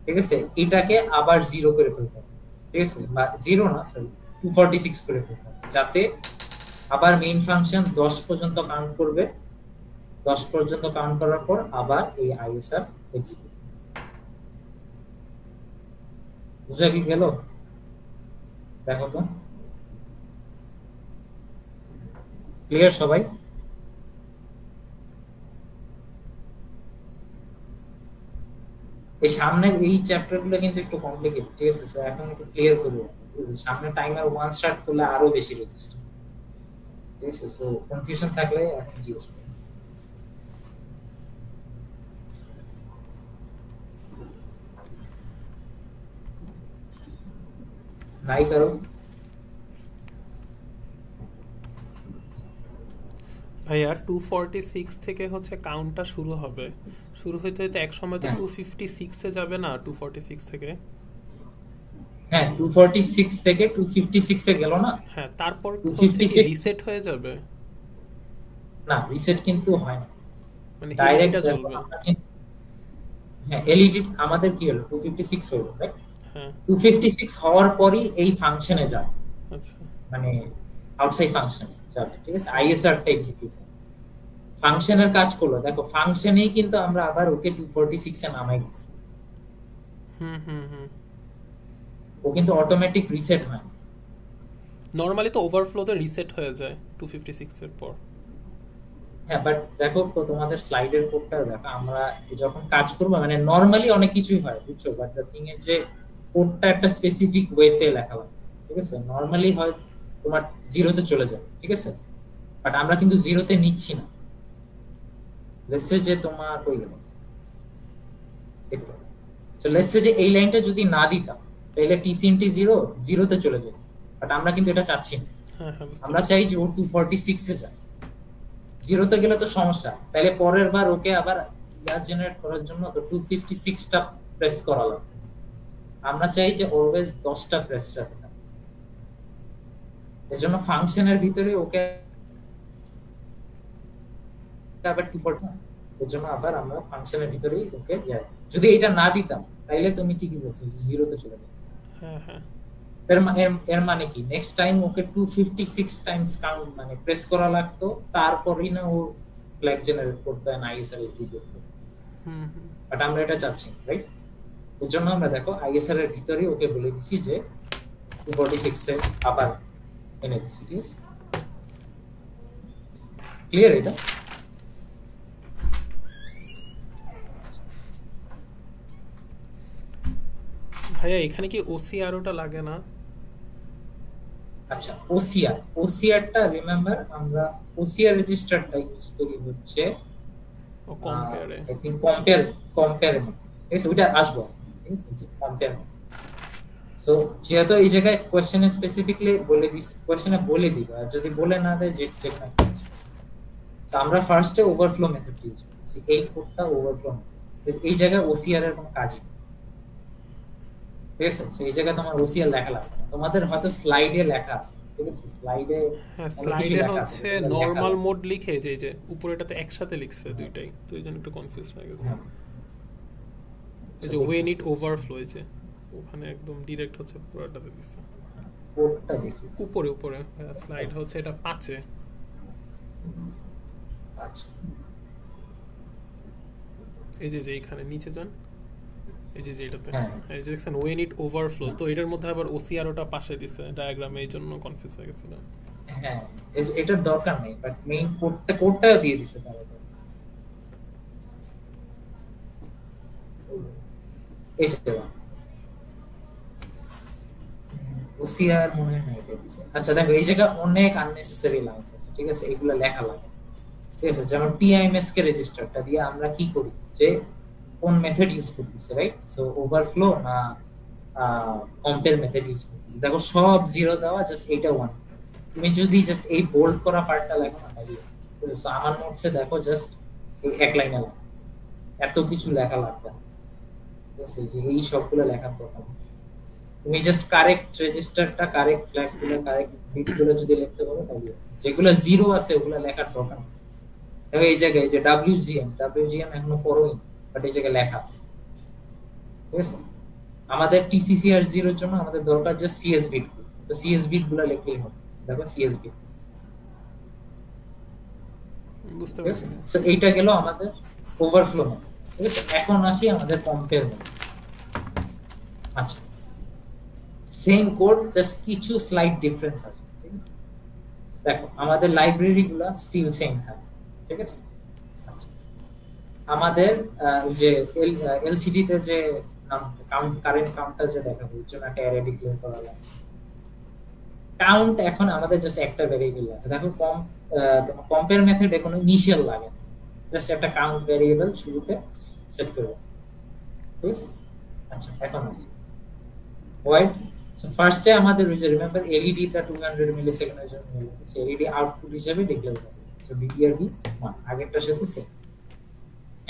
ঠিক আছে, এটাকে আবার 0 করে ফেলতে হবে, ঠিক আছে, বা 0 না সরি 246 করে ফেলতে হবে, যাতে আবার মেইন ফাংশন 10 পর্যন্ত কাউন্ট করবে, 10 পর্যন্ত কাউন্ট করার পর আবার এই আইএসআর এক্সিকিউট। বুঝা কি গেল? দেখো তো ক্লিয়ার সবাই? এই সামনের এই চ্যাপ্টারগুলো কিন্তু একটু কমপ্লিকেটেড, ঠিক আছে, সো এখন একটু ক্লিয়ার করব, সামনে টাইমার 1 স্টার্ট করলে আরো বেশি রেজিস্টার, ঠিক আছে, সো কনফিউশন থাকলে এখন জিজ্ঞেস করুন। নাই করো ভাইয়া 246 থেকে হচ্ছে কাউন্টটা শুরু হবে, শুরু হইতে হইতে এক সময় তো 256 এ যাবে না, 246 থেকে, হ্যাঁ 246 থেকে 256 এ গেল না, হ্যাঁ তারপর 256 রিসেট হয়ে যাবে, না রিসেট কিন্তু হয় না, মানে ডাইরেক্ট এলইডিটা জ্বলবে। হ্যাঁ এলইডি আমাদের কি হলো 256 হলো, রাইট, হ্যাঁ 256 হওয়ার পরই এই ফাংশনে যাবে, আচ্ছা মানে আউটসাইড ফাংশনে যাবে, ঠিক আছে, আইএসআর টা এক্সিকিউট ফাংশনের কাজ করলো, দেখো ফাংশনেই কিন্তু আমরা আবার ওকে 246 এ নামাই দিছি, হুম হুম হুম, ও কিন্তু অটোমেটিক রিসেট হয়। নরমালি তো ওভারফ্লোতে রিসেট হয়ে যায় 256 এর পর। হ্যাঁ বাট দেখো তো তোমাদের স্লাইডের কোডটা দেখো, আমরা যখন কাজ করব মানে নরমালি অনেক কিছুই হয় বুঝছো, বাট দ্য থিং ইজ যে কোডটা একটা স্পেসিফিক ওয়েতে লেখা হয়, ঠিক আছে, নরমালি হয় তোমার জিরোতে চলে যায়, ঠিক আছে, বাট আমরা কিন্তু জিরোতে নিচ্ছি না, লেটস সে যে তোমার কই গেল দেখো, সো লেটস সে যে এই লাইনটা যদি না দিতাম তাহলে টিসিএনটি 0 জিরোতে চলে যায়, বাট আমরা কিন্তু এটা চাচ্ছি না, হ্যাঁ হ্যাঁ আমরা চাই যে ও 246 এ যায়, জিরোতে গেলে তো সমস্যা, তাহলে পরের বার ওকে আবার ইয়ার জেনারেট করার জন্য তো 256 টা প্রেস করা লাগবে, আমরা চাই যে অলওয়েজ 10টা প্রেস যাতে থাকে, এজন্য ফাংশনের ভিতরে ওকে আবার 240, এজন্য আবার আমরা ফাংশনের ভিতরেই ওকে যদি এটা না দিতাম তাইলে তুমি ঠিকই বলছো জিরোতে চলে যাবে, হ্যাঁ হ্যাঁ এর মানে কি next time okay 256 Times count মানে প্রেস করা লাগতো, তারপরেই না ও ফ্ল্যাগ জেনারেট করতে না আইএসআর এক্সিকিউট করতে, বাট আমরা এটা চাচ্ছি রাইট। এর জন্য আমরা দেখো আইএসআর এর ভিতরে ওকে বলে দিছি যে 246 এ আবার এনে দিছি, ঠিক আছে? ক্লিয়ার এটা? ভাইয়া এখানে কি ওসিআরওটা লাগে না? আচ্ছা, ওসিআরটা রিমেম্বার আমরা ওসিআর রেজিস্টারটা ইউজ করি হচ্ছে ও কম্পেয়ারে। আই থিংক কম্পেয়ার ঠিক আছে, ওটা আসবো, ঠিক আছে, কম্পেয়ার। সো যেহেতু এই জায়গায় কোশ্চেনে স্পেসিফিকলি বলে দিস, কোশ্চেনে বলে দিবা, যদি বলে না দেয় যে যেটা তো আমরা ফার্স্টে ওভারফ্লো মেথড ইউজ করছি, এই কোডটা ওভারফ্লো। এই জায়গায় ওসিআর এর কোনো কাজই নেই, ঠিক আছে? সো এই জায়গায় তোমার ওসিআর লেখা লাগবে না, তোমাদের হয়তো স্লাইডে লেখা আছে, ঠিক আছে? স্লাইডে স্লাইডে হচ্ছে নরমাল মোড লিখে যে উপরেটাতে একসাথে লিখছে দুইটাই, তো এই জন্য একটু কনফিউজ হয়ে গেছে। এই যে ওয়েন ইট ওভারফ্লো, এই যে ওখানে একদম ডাইরেক্ট হচ্ছে পুরোটাতে দিছে। কোডটা দেখি উপরে স্লাইড হচ্ছে এটা 5 এ। আচ্ছা, এই যে এখানে নিচে যান, এই যে এটাতে এই যে দেখছেন ওয়েন ইট ওভারফ্লোস, তো এটার মধ্যে আবার ওসিআরওটা পাশে দিছে ডায়াগ্রামে, এই জন্য কনফিউজ হয়ে গেছিল। হ্যাঁ, এটার দরকার নেই, বাট মেইন কোডটাও দিয়ে দিছে তাহলে। এই যে ওসিআর মনে হয় না এটা দিছে। আচ্ছা দেখো, এই জায়গা অনেক আননেসেসারি লাইনস আছে, ঠিক আছে? এগুলো লেখা লাগে, ঠিক আছে? যেমন টিআইএমএস কে রেজিস্টারটা দিয়ে আমরা কি করি যে কোন মেথড ইউজ করতেছি, রাইট? সো ওভারফ্লো না কম্পেয়ার মেথড ইউজ করতেছি, দেখো সব জিরো দেওয়া, জাস্ট এটা 1। তুমি যদি জাস্ট এই বোল্ড করা পার্টটা লেখো না, ঠিক আছে? সো আমার নোটসে দেখো জাস্ট এই এক লাইনে লেখা, এত কিছু লেখা লাগবে না, ঠিক আছে? যে এই সবগুলো লেখার দরকার নেই, তুমি জাস্ট কারেক্ট রেজিস্টারটা, কারেক্ট ফ্ল্যাগগুলো, কারেক্ট বিটগুলো যদি লিখতে পারো তাহলে। যেগুলো জিরো আছে ওগুলো লেখার দরকার নেই। দেখো এই জায়গায় যে ডাব্লিউজিএম এখনো পড়োই, বাট এই জায়গায় লেখা আছে, ঠিক আছে? আমাদের টিসিসিআর জিরোর জন্য আমাদের দরকার যে সিএস বিট, তো সিএস বিট গুলো লিখলেই হবে। দেখো সিএস বিট, বুঝতে পারছি। সো এইটা গেল আমাদের ওভারফ্লো মেথড, ঠিক আছে? এখন আসি আমাদের কম্পেয়ার মেথড। আচ্ছা, সেম কোড, জাস্ট কিছু স্লাইড ডিফারেন্স আছে, ঠিক আছে? দেখো আমাদের লাইব্রেরি গুলা স্টিল সেম থাকে, ঠিক আছে? আচ্ছা, আমাদের যে এলসিডি তে যে কাউন্ট, কারেন্ট কাউন্টটা যে দেখাবো, এর জন্য একটা অ্যারে ডিক্লেয়ার করা লাগছে। কাউন্ট এখন আমাদের জাস্ট একটা ভেরিয়েবল লাগে। দেখো কম্পেয়ার মেথডে কোনো ইনিশিয়াল লাগে না, জাস্ট একটা কাউন্ট ভেরিয়েবল শুরুতে সেট করব, ঠিক আছে? আচ্ছা, এখন আসি হোয়াইট। সো ফার্স্টে আমাদের ওই যে রিমেম্বার এলইডি টা 200 মিলিসেকেন্ডের জন্য হলো, সো এলইডি আউটপুট হিসেবে ডিক্লেয়ার করব। সো ডিডিআরবি 1 আগেরটার সাথে সেম।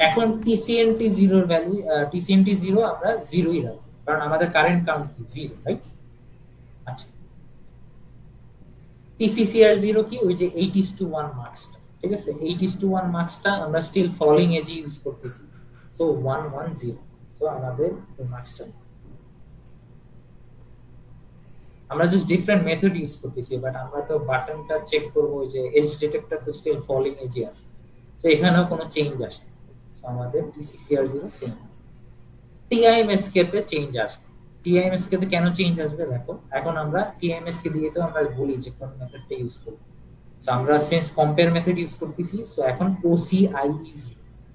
এখন টিসিএনটি 0 এর ভ্যালু, টিসিএনটি 0 আমরা 0ই রাখব, কারণ আমাদের কারেন্ট কাউন্ট কি 0, রাইট? আচ্ছা, টিসিসিআর 0 কি ওই যে 8:1 মার্কসটা, ঠিক আছে? 8:1 মার্কসটা আমরা স্টিল ফলোইং এজে ইউজ করতেছি, সো 110। সো আমাদের এই মার্কসটা আমরা জাস্ট ডিফারেন্ট মেথড ইউজ করতেছি, বাট আমরা তো বাটনটা চেক করব, ওই যে এজ ডিটেক্টর তো স্টিল ফলোইং এজে আছে, সো এখানেও কোনো চেঞ্জ আসে। সো আমাদের টিসিসিআর 0 চেঞ্জ আছে। টিআইএমএস কে তে চেঞ্জ আসবে। টিআইএমএস কে তে কেন চেঞ্জ আসবে দেখো, এখন আমরা টিআইএমএস কে দিয়ে তো আমরা বলি যে কোন মেথডটা ইউজ করব। সো আমরা সিন্স কম্পেয়ার মেথড ইউজ করতেছি, সো এখন ওসিআই ইজ,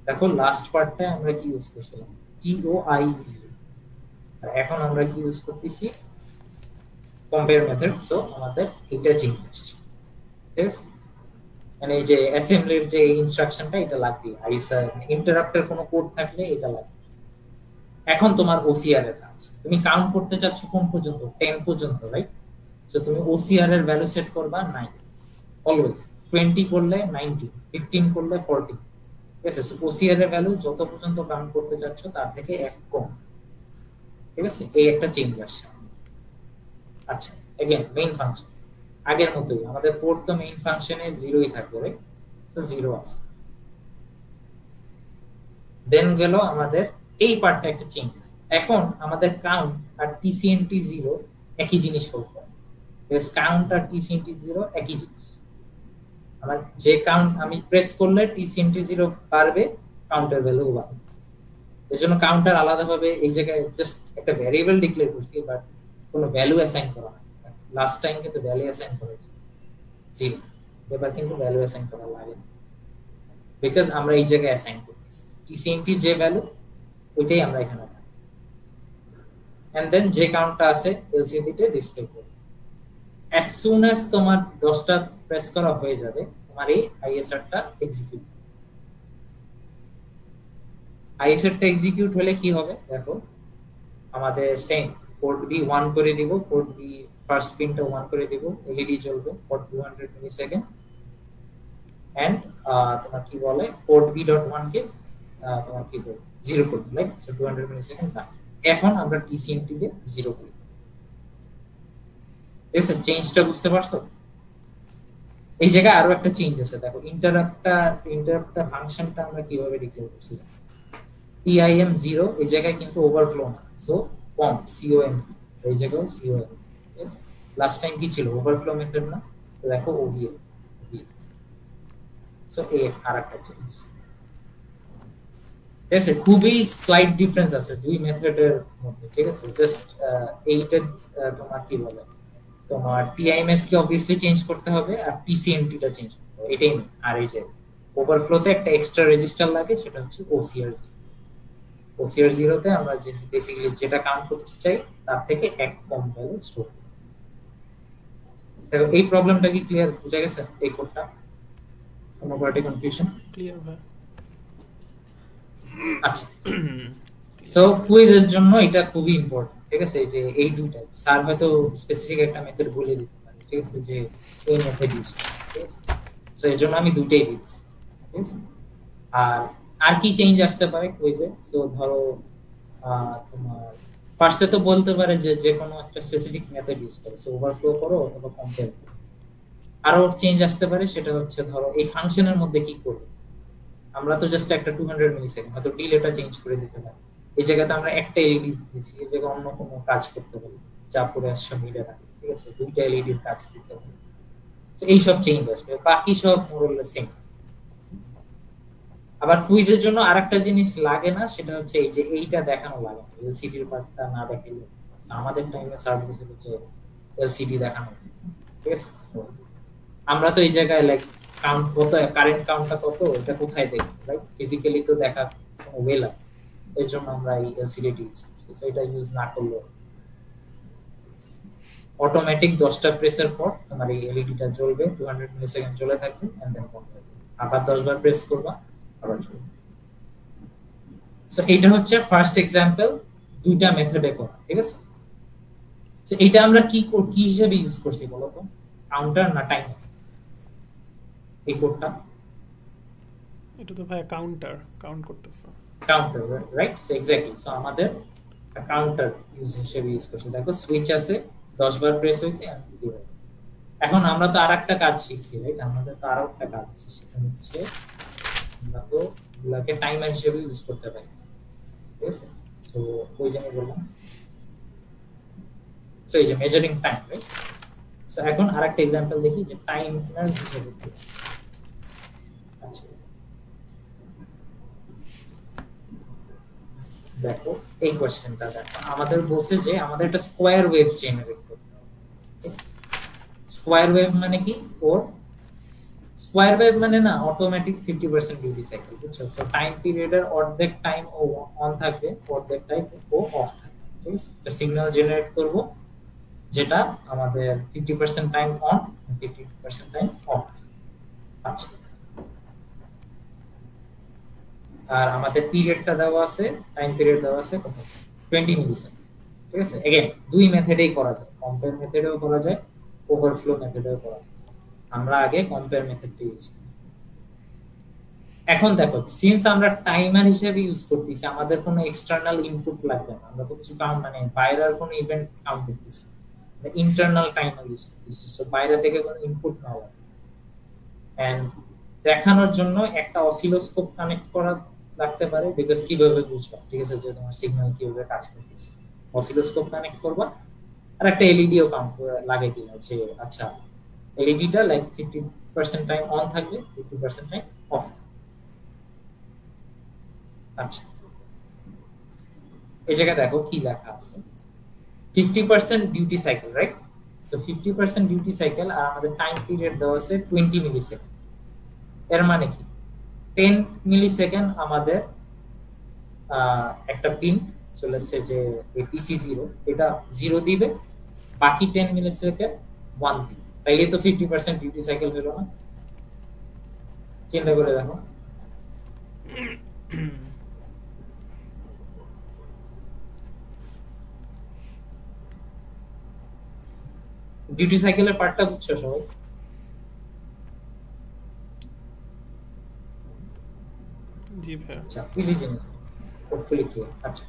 দেখো লাস্ট পার্টটা আমরা কি ইউজ করছিলাম, টিওআই ইজ, আর এখন আমরা কি ইউজ করতেছি কম্পেয়ার মেথড। সো আমাদের এটা চেঞ্জ আসছে, ঠিক আছে? মানে এই যে অ্যাসেম্বলির যে ইনস্ট্রাকশনটা এটা লাগবে, আইসার ইন্টারাপ্টের কোনো কোড থাকলে এটা লাগবে। এখন তোমার ওসিআর এর কাজ, তুমি কাউন্ট করতে চাচ্ছ কোন পর্যন্ত, 10 পর্যন্ত, রাইট? সো তুমি ওসিআর এর ভ্যালু সেট করবা 9 অলওয়েজ, 20 করলে 90, 15 করলে 40, ঠিক আছে? সো ওসিআর এর ভ্যালু যত পর্যন্ত কাউন্ট করতে চাচ্ছ তার থেকে এক কম, ঠিক আছে? এই একটা চেঞ্জ আসছে। আচ্ছা, अगेन মেইন ফাংশন আগের মতই, আমাদের পোর্ট তো মেইন ফাংশনে 0ই থাকবে, রাইট? তো 0 আছে। দেন গেল আমাদের এই পার্টটা একটা চেঞ্জ। এখন আমাদের কাউন্ট আর টিসিএনটি 0 একই জিনিস হবে, বেস কাউন্ট আর টিসিএনটি 0 একই জিনিস। আমার যে কাউন্ট আমি প্রেস করলে টিসিএনটি 0 বাড়বে, কাউন্টের ভ্যালু বাড়বে, এর জন্য কাউন্টার আলাদাভাবে এই জায়গায় জাস্ট একটা ভ্যারিয়েবল ডিক্লেয়ার করছি, বাট কোনো ভ্যালু অ্যাসাইন করা হয়। লাস্ট টাইম কিন্তু ভ্যালু অ্যাসাইন করেছি 0, এবার কিন্তু ভ্যালু অ্যাসাইন করা লাগে না, বিকজ আমরা এই জায়গায় অ্যাসাইন করতেছি টিসিএনটি যে ভ্যালু ওইটাই আমরা এখানে পাই, এন্ড দেন যে কাউন্টটা আছে এলসিডি তে ডিসপ্লে করব। as soon as তোমার 10টা প্রেস করা হয়ে যাবে, তোমার এই আইএসআরটা এক্সিকিউট। আইএসআরটা এক্সিকিউট হলে কি হবে দেখো, আমাদের সেম পোর্ট বি 1 করে দিব, পোর্ট বি ফার্স্ট পিনটা 1 করে দিব, এলইডি জ্বলবে ফর 200 মিলিসেকেন্ড, এন্ড তোমার কি বলে পোর্ট বি ডট 1 কে তোমার কি বলে 0 করব, লাইক সো 200 মিলিসেকেন্ড না। এখন আমরা টিসিএনটি কে 0 করি। এসে চেঞ্জটা বুঝতে পারছো? এই জায়গায় আরো একটা চেঞ্জ আছে দেখো, ইন্টারাপ্টটা ফাংশনটা আমরা কিভাবে ডিক্লেয়ার করছি, PIM 0 এই জায়গায় কিন্তু ওভারফ্লো না, সো কম COM, এই জায়গায় COM। यस, লাস্ট টাইম কি ছিল ওভারফ্লো মেথড না, তো দেখো OVL, সো এই আরেকটা চেঞ্জ। ঠিক আছে, খুবই স্লাইট ডিফারেন্স আছে দুই মেথডের মধ্যে। ঠিক আছে, জাস্ট এইটা তোমার কি বলে, তোমার TIMS কে অবভিয়াসলি চেঞ্জ করতে হবে আর TCNT টা চেঞ্জ করতে হবে, এটাই না। আর এই যে ওভারফ্লোতে একটা এক্সট্রা রেজিস্টার লাগে, সেটা হচ্ছে OCR 0 তে আমরা যে বেসিক্যালি যেটা কাউন্ট করতে চাই তার থেকে এক কম ভ্যালু স্টোর করি। দেখো এই প্রবলেমটা কি ক্লিয়ার বুঝা গেছে এই কোডটা? কোনো পার্টি কনফিউশন? ক্লিয়ার ভাই। আচ্ছা, সো কুইজের জন্য এটা খুবই ইম্পর্টেন্ট। ঠিক আছে, যে এই দুইটা স্যার হয়তো স্পেসিফিক একটা মেথড বলে দিতে পারে, ঠিক আছে, যে এই মেথড ইউজ করতে, ঠিক আছে। সো এর জন্য আমি দুইটাই দিচ্ছি, ঠিক আছে। আর কি চেঞ্জ আসতে পারে কুইজে? সো ধরো তোমার ফার্স্টে তো বলতে পারে যে যে কোনো একটা স্পেসিফিক মেথড ইউজ করো, সো ওভারফ্লো করো অথবা কম্পেয়ার করো। আরো চেঞ্জ আসতে পারে, সেটা হচ্ছে ধরো এই ফাংশনের মধ্যে কি করবে, আমরা তো জাস্ট একটা 200 মিলিসেকেন্ড হয়তো ডিলেটা চেঞ্জ করে দিতে পারি। এই জায়গাতে আমরা একটা এলইডি দিয়েছি, এই জায়গায় অন্য কোনো কাজ করতে পারি, যা পরে আসছে মিটার আগে, ঠিক আছে, দুইটা এলইডির কাজ দিতে হবে। তো এই সব চেঞ্জ আসবে, বাকি সব মোরলে সেম। আবার কুইজের জন্য আরেকটা জিনিস লাগে না, সেটা হচ্ছে এই যে এইটা দেখানো লাগে না, এলসিডির পার্টটা না দেখাইলে। আমাদের টাইমে সার্ভিস হচ্ছে এলসিডি দেখানো, ঠিক আছে। আমরা তো এই জায়গায় লাইক কাউন্ট কত, কারেন্ট কাউন্টটা কত, এটা কোথায় দেখব, রাইট? ফিজিক্যালি তো দেখা কোনো ওয়ে লাগে, এর জন্য আমরা এই এলসিডি ইউজ করছি। সো এটা ইউজ না করলে অটোমেটিক 10টা প্রেসের পর তোমার এই এলইডিটা জ্বলবে, 200 মিলিসেকেন্ড জ্বলে থাকবে, এন্ড দেন বন্ধ হবে। আবার 10 বার প্রেস করবা, আবার জ্বলবে। সো এটা হচ্ছে ফার্স্ট এক্সাম্পল দুইটা মেথডে করা, ঠিক আছে। সো এটা আমরা কি হিসেবে ইউজ করছি বলো তো, কাউন্টার না টাইমার? এই কোডটা এটা তো ভাই কাউন্টার কাউন্ট করতেছে, counter, right? So exactly, so আমাদের কাউন্টার ইউজ হিসেবে ইউজ করছি। দেখো সুইচ আছে, 10 বার প্রেস হয়েছে। এখন আমরা তো আরেকটা কাজ শিখছি, রাইট? আমাদের তো আরো একটা কাজ আছে, সেটা হচ্ছে আমরা তো এগুলাকে টাইমার হিসেবে ইউজ করতে পারি, ঠিক আছে। সো ওই জন্য বললাম, সো এই যে মেজারিং টাইম, রাইট? সো এখন আরেকটা एग्जांपल দেখি যে টাইমার হিসেবে। আচ্ছা, দেখো এই কোশ্চেনটা দেখো, আমাদের বলছে যে আমাদের একটা স্কয়ার ওয়েভ জেনারেট করতে হবে। স্কয়ার ওয়েভ মানে কি? ওর স্কয়ার ওয়েভ মানে না অটোমেটিক 50% ডিউটি সাইকেল, বুঝছো? সো টাইম পিরিয়ডের অর্ধেক টাইম ও অন থাকবে, অর্ধেক টাইম ও অফ থাকবে, ঠিক আছে। একটা সিগন্যাল জেনারেট করব যেটা আমাদের 50% টাইম অন, 50% টাইম অফ। আচ্ছা, আর আমাদের পিরিয়ডটা দেওয়া আছে, টাইম পিরিয়ড দেওয়া আছে কত? 20 মিলিসেকেন্ড, ঠিক আছে। अगेन দুই মেথডেই করা যায়, কম্পেয়ার মেথডেও করা যায়, ওভারফ্লো মেথডেও করা যায়। আমরা আগে কম্পেয়ার মেথডটা ইউজ করি। এখন দেখো, সিন্স আমরা টাইমার হিসেবে ইউজ করতেছি, আমাদের কোনো এক্সটার্নাল ইনপুট লাগবে না, আমরা তো কিছু কাউন্ট মানে বাইরের কোনো ইভেন্ট কাউন্ট করতেছি না, আমরা ইন্টারনাল টাইমার ইউজ করতেছি। সো বাইরে থেকে কোনো ইনপুট না লাগে। এন্ড দেখানোর জন্য একটা অসিলোস্কোপ কানেক্ট করা লাগতে পারে, বিকজ কিভাবে বুঝবা, ঠিক আছে, যে তোমার সিগন্যাল কিভাবে কাজ করতেছে। অসিলোস্কোপ কানেক্ট করবা, আর একটা এলইডিও কাউন্ট লাগে কিনা, যে আচ্ছা এলইডিটা লাইক 50% টাইম অন থাকবে, 50% টাইম অফ। আচ্ছা, এই জায়গায় দেখো কি লেখা আছে 50% duty cycle, right? So 50% duty cycle আর আমাদের টাইম পিরিয়ড দেওয়া আছে 20 মিলি সেকেন্ড। এর মানে কি 10 মিলি সেকেন্ড আমাদের একটা পিন চলেছে যে পিসি 0 এটা 0 দিবে, বাকি 10 মিলি সেকেন্ড 1 দিবে, তাইলে তো 50% ডিউটি সাইকেল হলো না? চিন্তা করে দেখো। ডিউটি সাইকেলের পার্টটা বুঝছো সবাই? জি ভাই, আচ্ছা ইজি জিনিস, হোপফুলি ক্লিয়ার। আচ্ছা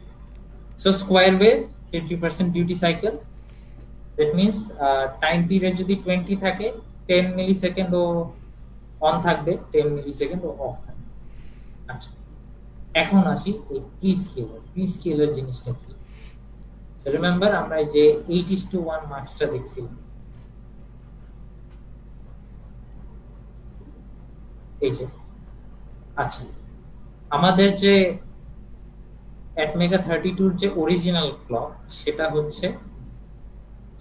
so square wave 50% duty cycle, that means time period যদি 20 থাকে 10 মিলি সেকেন্ড ও অন থাকবে, 10 মিলি সেকেন্ড ও অফ থাকবে। আচ্ছা এখন আসি এই প্রি স্কেলার। প্রি স্কেলার জিনিসটা কি? সো রিমেম্বার আমরা যে 8:1 মার্কসটা দেখছিলাম, এই যে আচ্ছা আমাদের যে ATmega 32 যে অরিজিনাল ক্লক সেটা হচ্ছে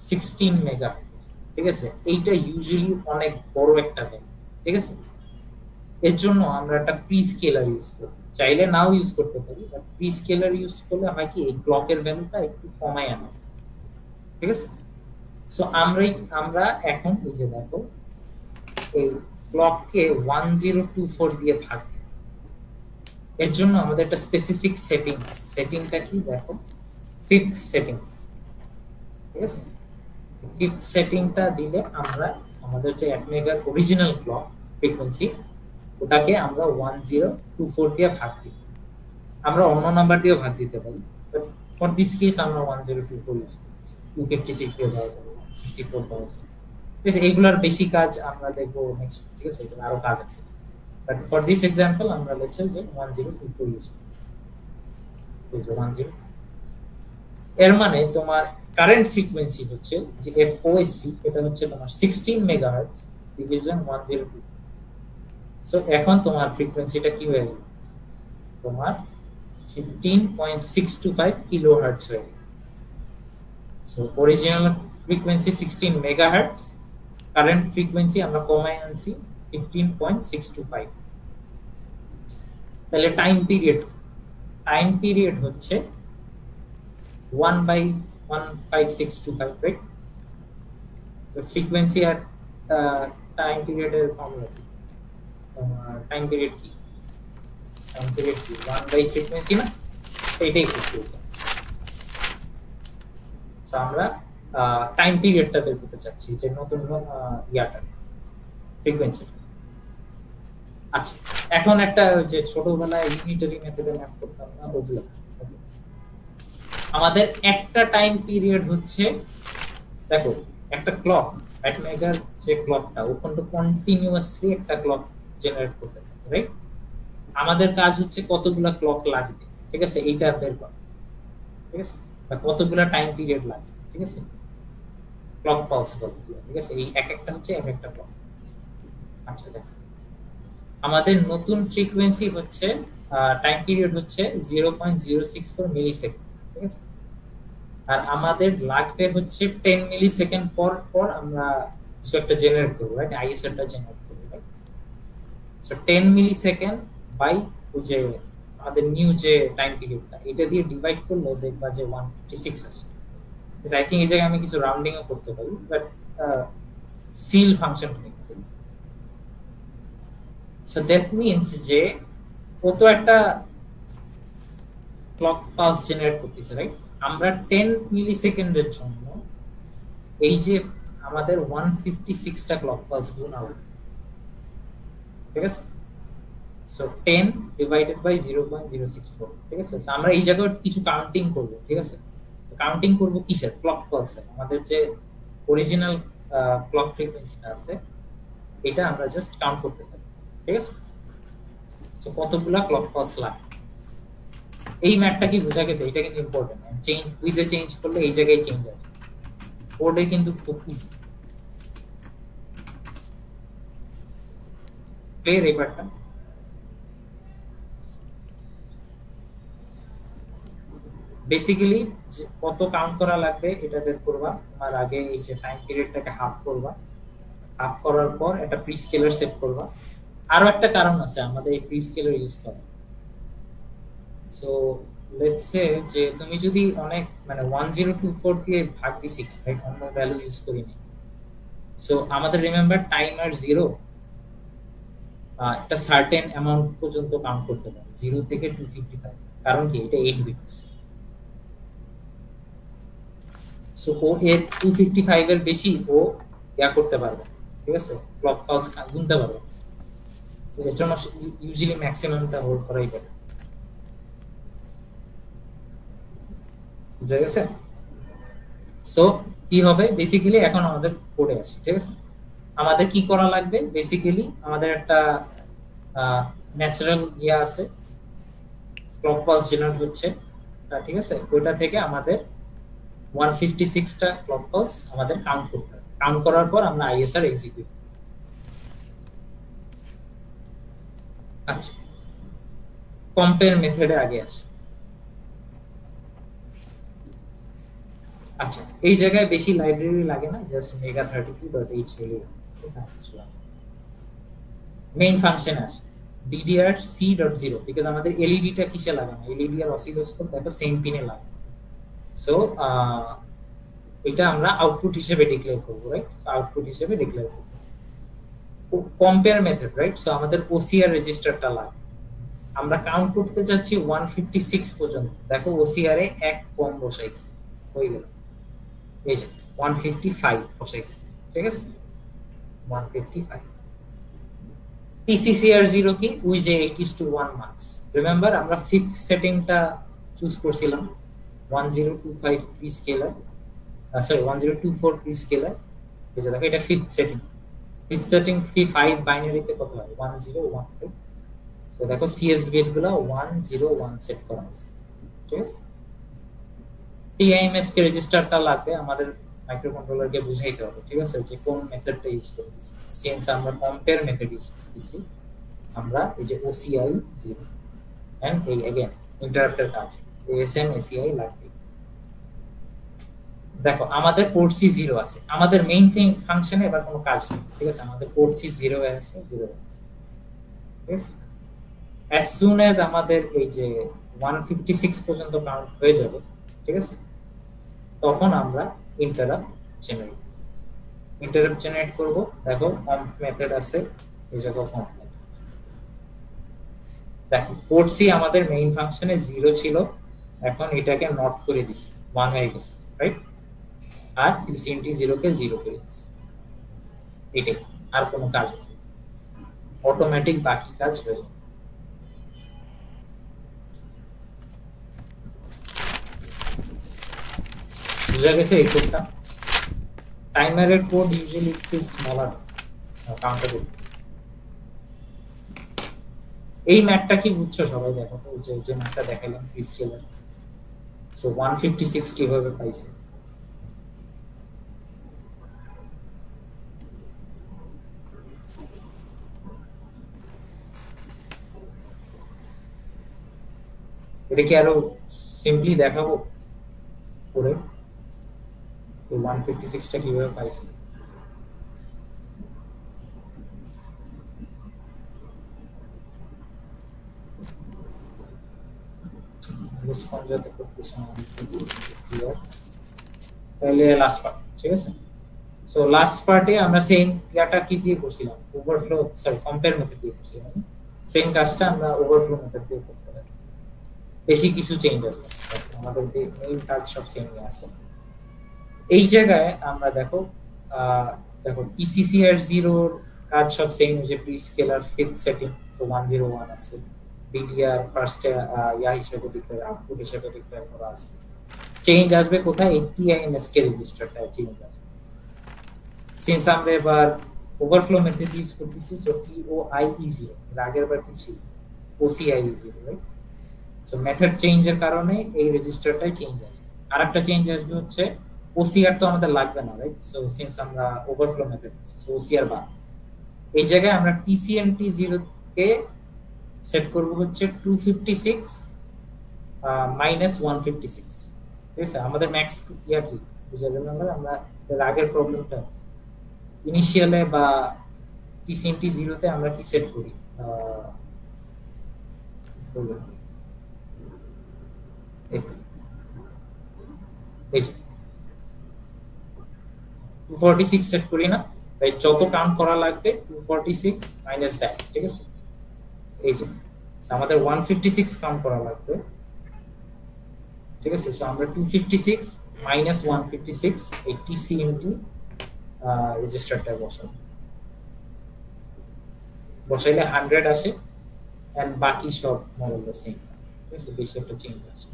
16 মেগাহার্টজ, ঠিক আছে? এইটা ইউজুয়ালি অনেক বড় একটা ভ্যালু, ঠিক আছে? এর জন্য আমরা একটা প্রি স্কেলার ইউজ করি, চাইলে নাও ইউজ করতে পারি, বাট প্রি স্কেলার ইউজ করলে হয় কি এই ক্লকের ভ্যালুটা একটু কমায় আনা যায়, ঠিক আছে? সো আমরা এখন এই যে দেখো এই ক্লককে 1024 দিয়ে ভাগ, এর জন্য আমাদের একটা স্পেসিফিক সেটিং আছে। সেটিংটা কি দেখো, ফিফথ সেটিং, ঠিক আছে? ফিফথ সেটিংটা দিলে আমরা আমাদের যে ATmega অরিজিনাল ক্লক ফ্রিকোয়েন্সি ওটাকে আমরা 1024 দিয়ে ভাগ দিই। আমরা অন্য নাম্বার দিয়ে ভাগ দিতে পারি, বাট ফর দিস কেস আমরা 1024 ইউজ করছি। 256 দিয়ে ভাগ করব, 64 পাওয়া যায়, ঠিক আছে? এইগুলার বেশি কাজ আমরা দেখবো নেক্সট, ঠিক আছে? এগুলো আরো কাজ আছে, বাট ফর দিস एग्जांपल আমরা লেটস সে যে 1024 ইউজ করছি। এই যে 10, এর মানে তোমার কারেন্ট ফ্রিকোয়েন্সি হচ্ছে যে এফওএসসি, এটা হচ্ছে তোমার 16 মেগাহার্টজ ডিভিশন 102। সো এখন তোমার ফ্রিকোয়েন্সিটা কি হয়ে গেল? তোমার 15.625 কিলোহার্টজ হয়ে গেল। So original frequency 16 megahertz, current frequency আমরা কমায় আনছি 15.625। তাহলে টাইম পিরিয়ড হচ্ছে 1/15625, রাইট? তো ফ্রিকোয়েন্সি আর টাইম পিরিয়ডের ফর্মুলা কি? টাইম পিরিয়ড কি? টাইম পিরিয়ড কি 1/ফ্রিকোয়েন্সি না? এটাই ফ্রিকোয়েন্সি। সো আমরা টাইম পিরিয়ডটা বের করতে চাচ্ছি, যে নতুন ইয়াটা ফ্রিকোয়েন্সি। আচ্ছা এখন একটা যে ছোটবেলায় ইউনিটারি মেথডে ম্যাপ করতাম না ওগুলো, আমাদের একটা টাইম পিরিয়ড হচ্ছে, দেখো একটা ক্লক ATmega যে ক্লকটা ওখানে তো কন্টিনিউয়াসলি একটা ক্লক জেনারেট করতে থাকে, রাইট? আমাদের কাজ হচ্ছে কতগুলা ক্লক লাগবে, ঠিক আছে? এইটা বের করা, ঠিক আছে? বা কতগুলা টাইম পিরিয়ড লাগবে, ঠিক আছে? ক্লক পালস বলে, ঠিক আছে? এই এক একটা হচ্ছে এক একটা ক্লক। আচ্ছা দেখো আমাদের নতুন ফ্রিকোয়েন্সি হচ্ছে টাইম পিরিয়ড হচ্ছে 0.064 মিলি সেকেন্ড, ঠিক আছে? আর আমাদের লাগবে হচ্ছে 10 মিলি সেকেন্ড পর পর আমরা কিছু একটা জেনারেট করবো, রাইট? আইএসআরটা জেনারেট করবো, right? So 10 millisecond by ওই যে আমাদের নিউ যে টাইম পিরিয়ডটা এটা দিয়ে ডিভাইড করলে দেখবা যে 156 আসে। আই থিঙ্ক এই জায়গায় আমি কিছু রাউন্ডিংও করতে পারি, বাট সিল ফাংশন নেই। সো দ্যাট মিন্স যে কত একটা ক্লক পালস জেনারেট করতেছে, রাইট? আমরা 10 মিলি সেকেন্ডের জন্য এই যে আমাদের 156টা ক্লক পালস গুণাবো, ঠিক আছে? সো 10 ডিভাইডেড বাই 0.064, ঠিক আছে? সো আমরা এই জায়গায় কিছু কাউন্টিং করব, ঠিক আছে? তো কাউন্টিং করব কিসের? ক্লক পালসের। আমাদের যে অরিজিনাল ক্লক ফ্রিকোয়েন্সিটা আছে এটা আমরা জাস্ট কাউন্ট করতে পারি, ঠিক আছে? সো কতগুলা ক্লক পালস লাগে, এই ম্যাথটা কি বোঝা গেছে? এটা কিন্তু ইম্পর্টেন্ট, চেঞ্জ কুইজে চেঞ্জ করলে এই জায়গায় চেঞ্জ আসবে, কোডে কিন্তু খুব ইজি। ক্লিয়ার এই পার্টটা? বেসিক্যালি কত কাউন্ট করা লাগবে এটা বের করবা, তোমার আগে এই যে টাইম পিরিয়ডটাকে হাফ করবা, হাফ করার পর একটা প্রি স্কেলার সেট করবা। আরো একটা কারণ আছে আমাদের এই প্রি স্কেলার ইউজ করা। সো লেটস সে যে তুমি যদি অনেক মানে 1024 দিয়ে ভাগ দিছি, রাইট, অন্য ভ্যালু ইউজ করি না। সো আমাদের রিমেম্বার টাইমার 0 একটা সার্টেন অ্যামাউন্ট পর্যন্ত কাউন্ট করতে পারে, 0 থেকে 255। কারণ কি, এটা 8 বিটস। সো ও এর 255 এর বেশি ও ইয়া করতে পারবে, ঠিক আছে, ক্লক পালস গুনতে পারবে। তো এর জন্য ইউজুয়ালি ম্যাক্সিমামটা হোল্ড করাই বেটার। বুঝা গেছে? সো কি হবে বেসিক্যালি, এখন আমাদের কোডে আসি, ঠিক আছে। আমাদের কি করা লাগবে, বেসিক্যালি আমাদের একটা ন্যাচারাল ইয়া আছে, ক্লক পালস জেনারেট হচ্ছে, ঠিক আছে। ওইটা থেকে আমাদের 156টা ক্লক পালস আমাদের কাউন্ট করতে হবে। কাউন্ট করার পর আমরা আইএসআর এক্সিকিউট। আচ্ছা, কম্পেয়ার মেথডে আগে আসি। আচ্ছা, এই জায়গায় বেশি লাইব্রেরি লাগে না, জাস্ট mega32.h মেইন ফাংশন আসে ddr_c.0, বিকজ আমাদের এলইডি টা কিসে লাগানো, এলইডি আর অসিলোস্কোপ দেখো সেম পিনে লাগানো। সো এটা আমরা আউটপুট হিসেবে ডিক্লেয়ার করব, রাইট। সো আউটপুট হিসেবে ডিক্লেয়ার করব কম্পেয়ার মেথড, রাইট। সো আমাদের ওসিআর রেজিস্টারটা লাগে, আমরা কাউন্ট করতে যাচ্ছি 156 পর্যন্ত। দেখো ওসিআর এ এক কম বসাইছে, হয়ে গেল এই যে 155 বসাইছে, ঠিক আছে, 155। TCCR0 কি, ওই যে 8:1 মার্কস। রিমেম্বার আমরা ফিফথ সেটিংটা চুজ করছিলাম, 1025 pre scalar, sorry 1024 pre scalar. এই যে দেখো এটা ফিফথ সেটিং। ফিফথ সেটিং 5 বাইনারিতে কত হয়, 1015। তো দেখো সিএস বিট গুলো 101 সেট করা আছে, ঠিক আছে। টিআইএমএস কে রেজিস্টারটা লাগবে, আমাদের মাইক্রোকন্ট্রোলারকে বুঝাইতে হবে, ঠিক আছে, যে কোন মেথডটা ইউজ করতেছি। সিন্স আমরা কম্পেয়ার মেথড ইউজ করতেছি, আমরা এই যে ওসিআই 0 এন্ড এই अगेन ইন্টারাপ্টের কাজ এএসএন এসিআই লাগবে। দেখো আমাদের পোর্ট সি 0 আছে, আমাদের মেইন ফাংশনে এবার কোনো কাজ নেই, ঠিক আছে। আমাদের পোর্ট সি 0 এ আছে, 0 এ আছে, ঠিক আছে। as soon as আমাদের এই যে 156 পর্যন্ত কাউন্ট হয়ে যাবে, ঠিক আছে, তখন আমরা ইন্টারাপ্ট জেনারেট করব। দেখো কম্প মেথড আছে, এই জায়গায় কম্প মেথড আছে। দেখো পোর্ট সি আমাদের মেইন ফাংশনে 0 ছিল, এখন এটাকে নট করে দিছি, 1 হয়ে গেছে, রাইট। আর পিসিএনটি 0 কে 0 করে দিছি, এটাই, আর কোনো কাজ নেই, অটোমেটিক বাকি কাজ হয়ে যাবে। বুঝা গেছে এই কোডটা? টাইমারের কোড ইউজুয়ালি একটু স্মলার কাউন্টেবল। এই ম্যাথটা কি বুঝছো সবাই? দেখো তো যে ম্যাথটা দেখালাম প্রি স্কেলার, সো 156 কিভাবে পাইছে। এটা কি আরো সিম্পলি দেখাবো করে 156টা কিভাবে পাইছে। রেসপন্স যাতে করতেছ না, ক্লিয়ার। তাহলে লাস্ট পার্ট, ঠিক আছে। সো লাস্ট পার্টে আমরা সেম ইয়াটা কি দিয়ে করছিলাম, ওভারফ্লো, সরি কম্পেয়ার মেথড দিয়ে করছিলাম। সেম কাজটা আমরা ওভারফ্লো মেথড দিয়ে করতে পারি, বেশি কিছু চেঞ্জ আসবে, আমাদের মেইন কাজ সব সেমই আছে। এই জায়গায় আমরা দেখো দেখো TCCR0 এর কাজ সব সেম, যে pre scalar fifth setting, so 101 আছে। DDR ফার্স্ট ইয়া হিসেবে ডিক্লেয়ার, আউটপুট হিসেবে ডিক্লেয়ার করা আছে। চেঞ্জ আসবে কোথায়, এই TIMS কে রেজিস্টারটা চেঞ্জ আসবে। সিন্স আমরা এবার ওভারফ্লো মেথড ইউজ করতেছি, সো TOI is 0, এর আগের বার কি ছিল OCI is 0, right. So method চেঞ্জের কারণে এই রেজিস্টারটাই চেঞ্জ আসবে। আরেকটা চেঞ্জ আসবে হচ্ছে OCR তো আমাদের লাগবে না, রাইট। সো সিন্স আমরা ওভারফ্লো মেথড দিচ্ছি, সো OCR বাদ। এই জায়গায় আমরা TCNT 0 কে সেট করব হচ্ছে 256 মাইনাস 156, ঠিক আছে? আমাদের ম্যাক্স ইয়া কি বুঝা গেল? আমরা এর আগের প্রবলেমটা ইনিশিয়ালে বা টিসিএমটি জিরোতে আমরা কি সেট করি? এই যে 246 সেট করি না, তাই যত কাউন্ট করা লাগবে 246 মাইনাস দ্যাট, ঠিক আছে? এই যে আমাদের 156 কাউন্ট করা লাগবে, ঠিক আছে? সো আমরা 256 মাইনাস 156 এই টিসিএমটি রেজিস্টারটা বসাইলে 100 আসে, এন্ড বাকি সব মোর অফ দ্য সেম, ঠিক আছে? বেশি একটা চেঞ্জ আসে।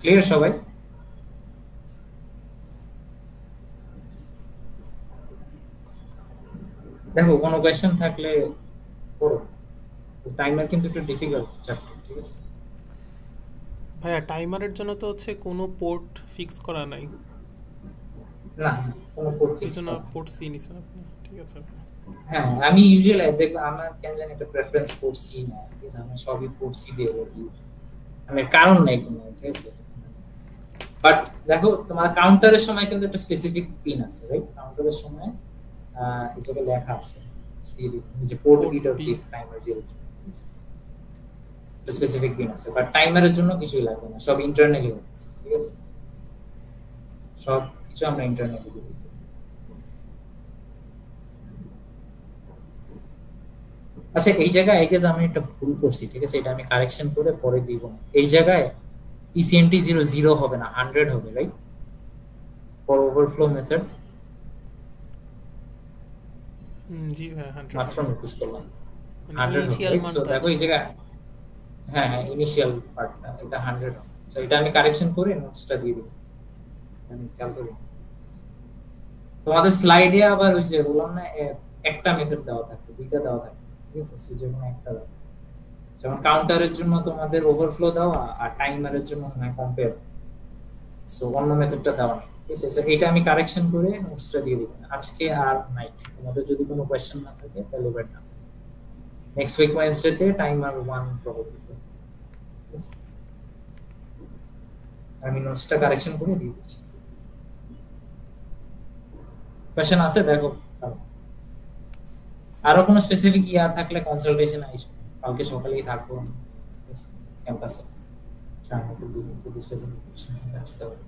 ক্লিয়ার সবাই? দেখো কোনো কোয়েশ্চেন থাকলে করো, টাইমার কিন্তু একটু ডিফিকাল্ট চ্যাপ্টার, ঠিক আছে? ভাইয়া টাইমারের জন্য তো হচ্ছে কোনো পোর্ট ফিক্স করা নাই, না কোনো কোড এই ফিক্স জন্য করা। পোর্ট সি নিছেন আপনি, ঠিক আছে? হ্যাঁ আমি ইউজুয়ালি দেখবো আমার কেন জানি একটা প্রেফারেন্স করছি না, ঠিক আছে? আমি সবই করছি দিয়ে বলি, আমি কারণ নাই কোনো, ঠিক আছে? বাট দেখো তোমার কাউন্টারের সময় কিন্তু একটা স্পেসিফিক পিন আছে, রাইট? কাউন্টারের সময় এটাকে লেখা আছে যে পোর্ট পোর্ট বিট বি। হচ্ছে টাইমার 0, স্পেসিফিক পিন আছে, বাট টাইমারের জন্য কিছুই লাগবে না, সব ইন্টারনালি হচ্ছে, ঠিক আছে? সব কিছু আমরা ইন্টারনালি করি। আচ্ছা এই জায়গায় আই গেস আমি একটা ভুল করছি, ঠিক আছে? এটা আমি কারেকশন করে পরে দিব। এই জায়গায় টিসিএনটি 0 হবে না, 100 হবে, রাইট? ফর ওভারফ্লো মেথড জি ভাই 100 মাত্র হবে, নোটিস করলাম মানে 100 হবে, ইনিশিয়াল রাইট? সো মানটা দেখো এই আসবে। জায়গায়, হ্যাঁ হ্যাঁ ইনিশিয়াল পার্টটা এটা 100 হবে। সো এটা আমি কারেকশন করে নোটসটা দিয়ে দিব, আমি খেয়াল করি। তোমাদের স্লাইডে আবার ওই যে বললাম না একটা মেথড দেওয়া থাকে, দুইটা দেওয়া থাকে, ঠিক আছে? সো যে কোনো একটা দাও, যেমন কাউন্টারের জন্য তোমাদের ওভারফ্লো দেওয়া আর টাইমারের জন্য না কম্পেয়ার, সো অন্য মেথডটা দেওয়া নেই, ঠিক আছে? So, এটা আমি কারেকশন করে নোটসটা দিয়ে দিবেন আজকে আর নাই। তোমাদের যদি কোনো কোয়েশ্চেন না থাকে তাহলে এবার না, নেক্সট উইক ওয়েডনেসডে তে টাইমার 1 প্রবাবলি, ঠিক আছে? আমি নোটসটা কারেকশন করে দিয়ে দিচ্ছি। কোয়েশ্চেন আছে দেখো, আরো কোনো স্পেসিফিক ইয়া থাকলে কনসালটেশন আইসো, কালকে সকালেই থাকবো ক্যাম্পাসে, যদি স্পেসিফিক কোয়েশ্চেন আসতে পারে।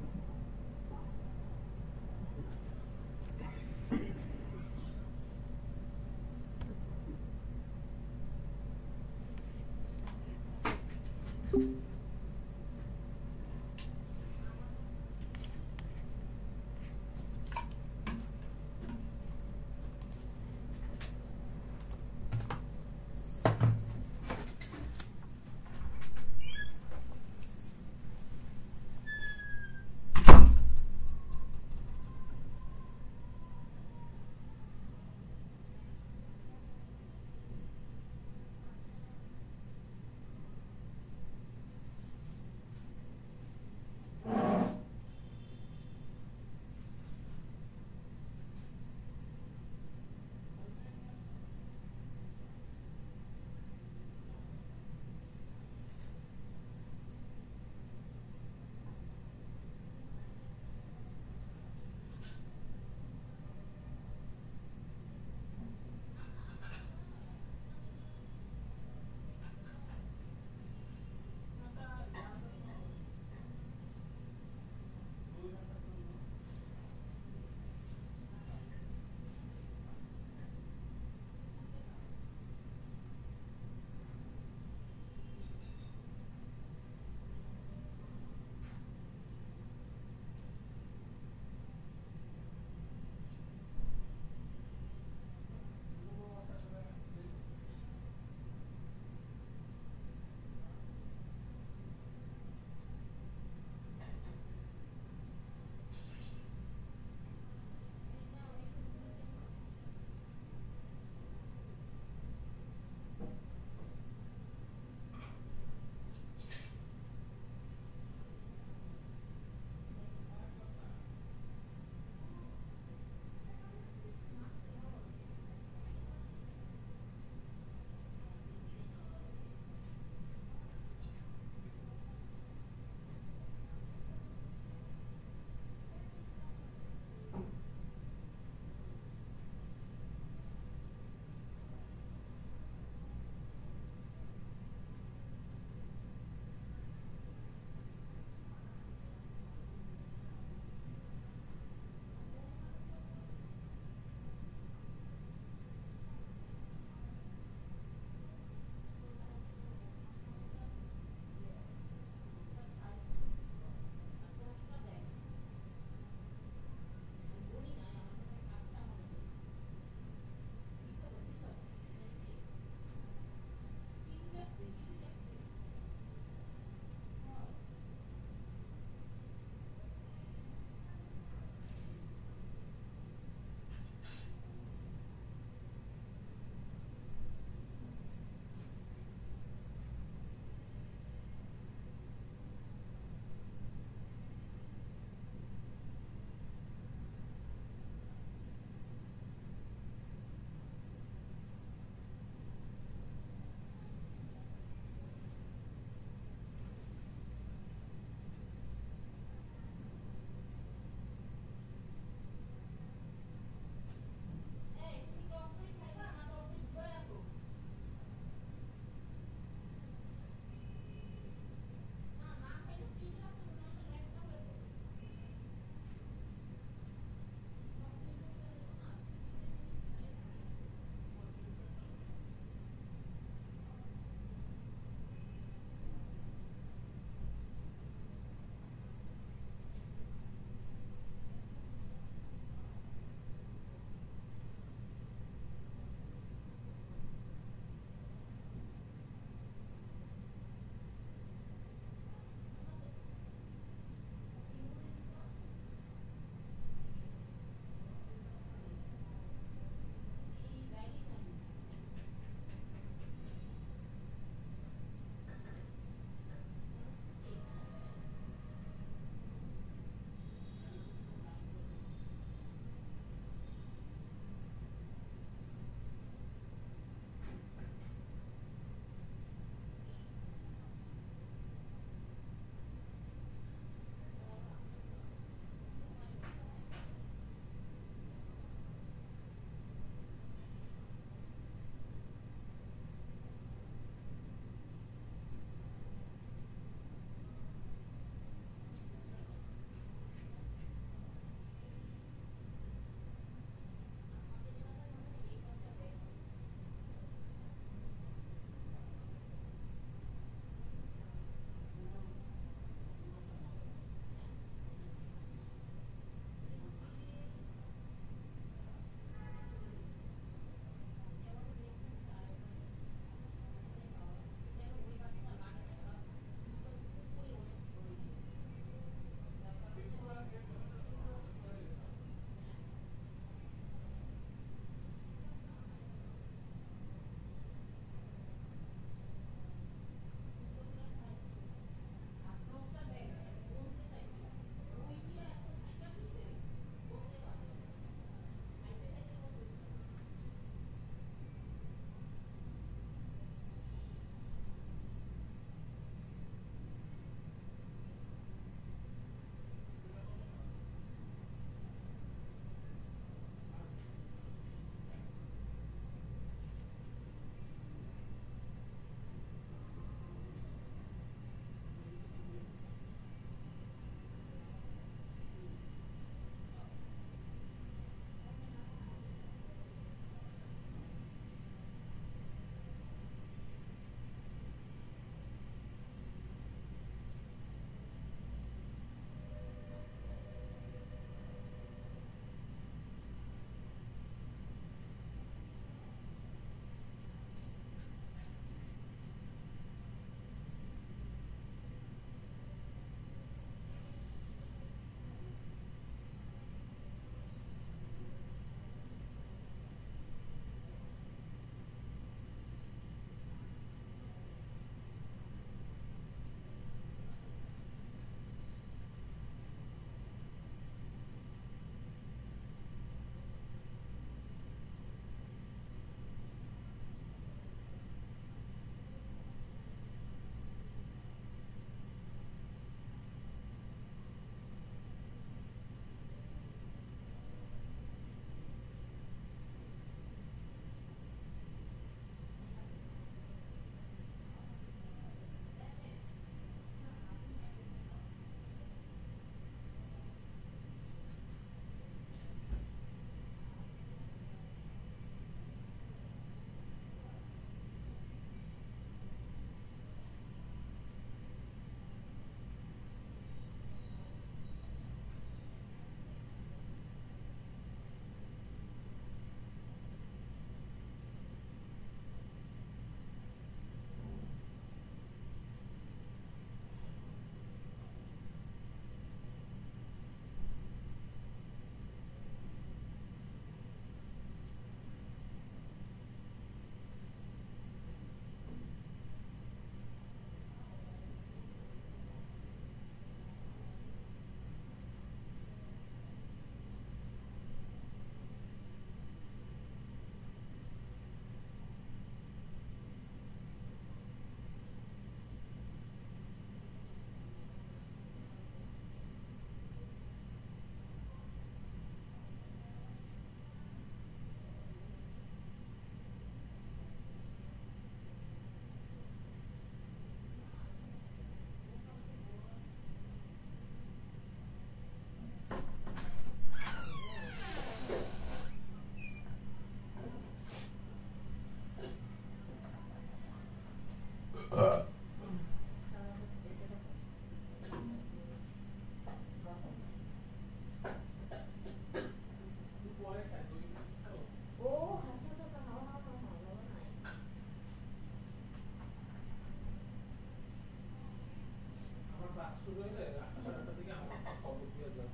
শুরু হলে 8:30টার দিকে আমার খবর দিয়ে যাও।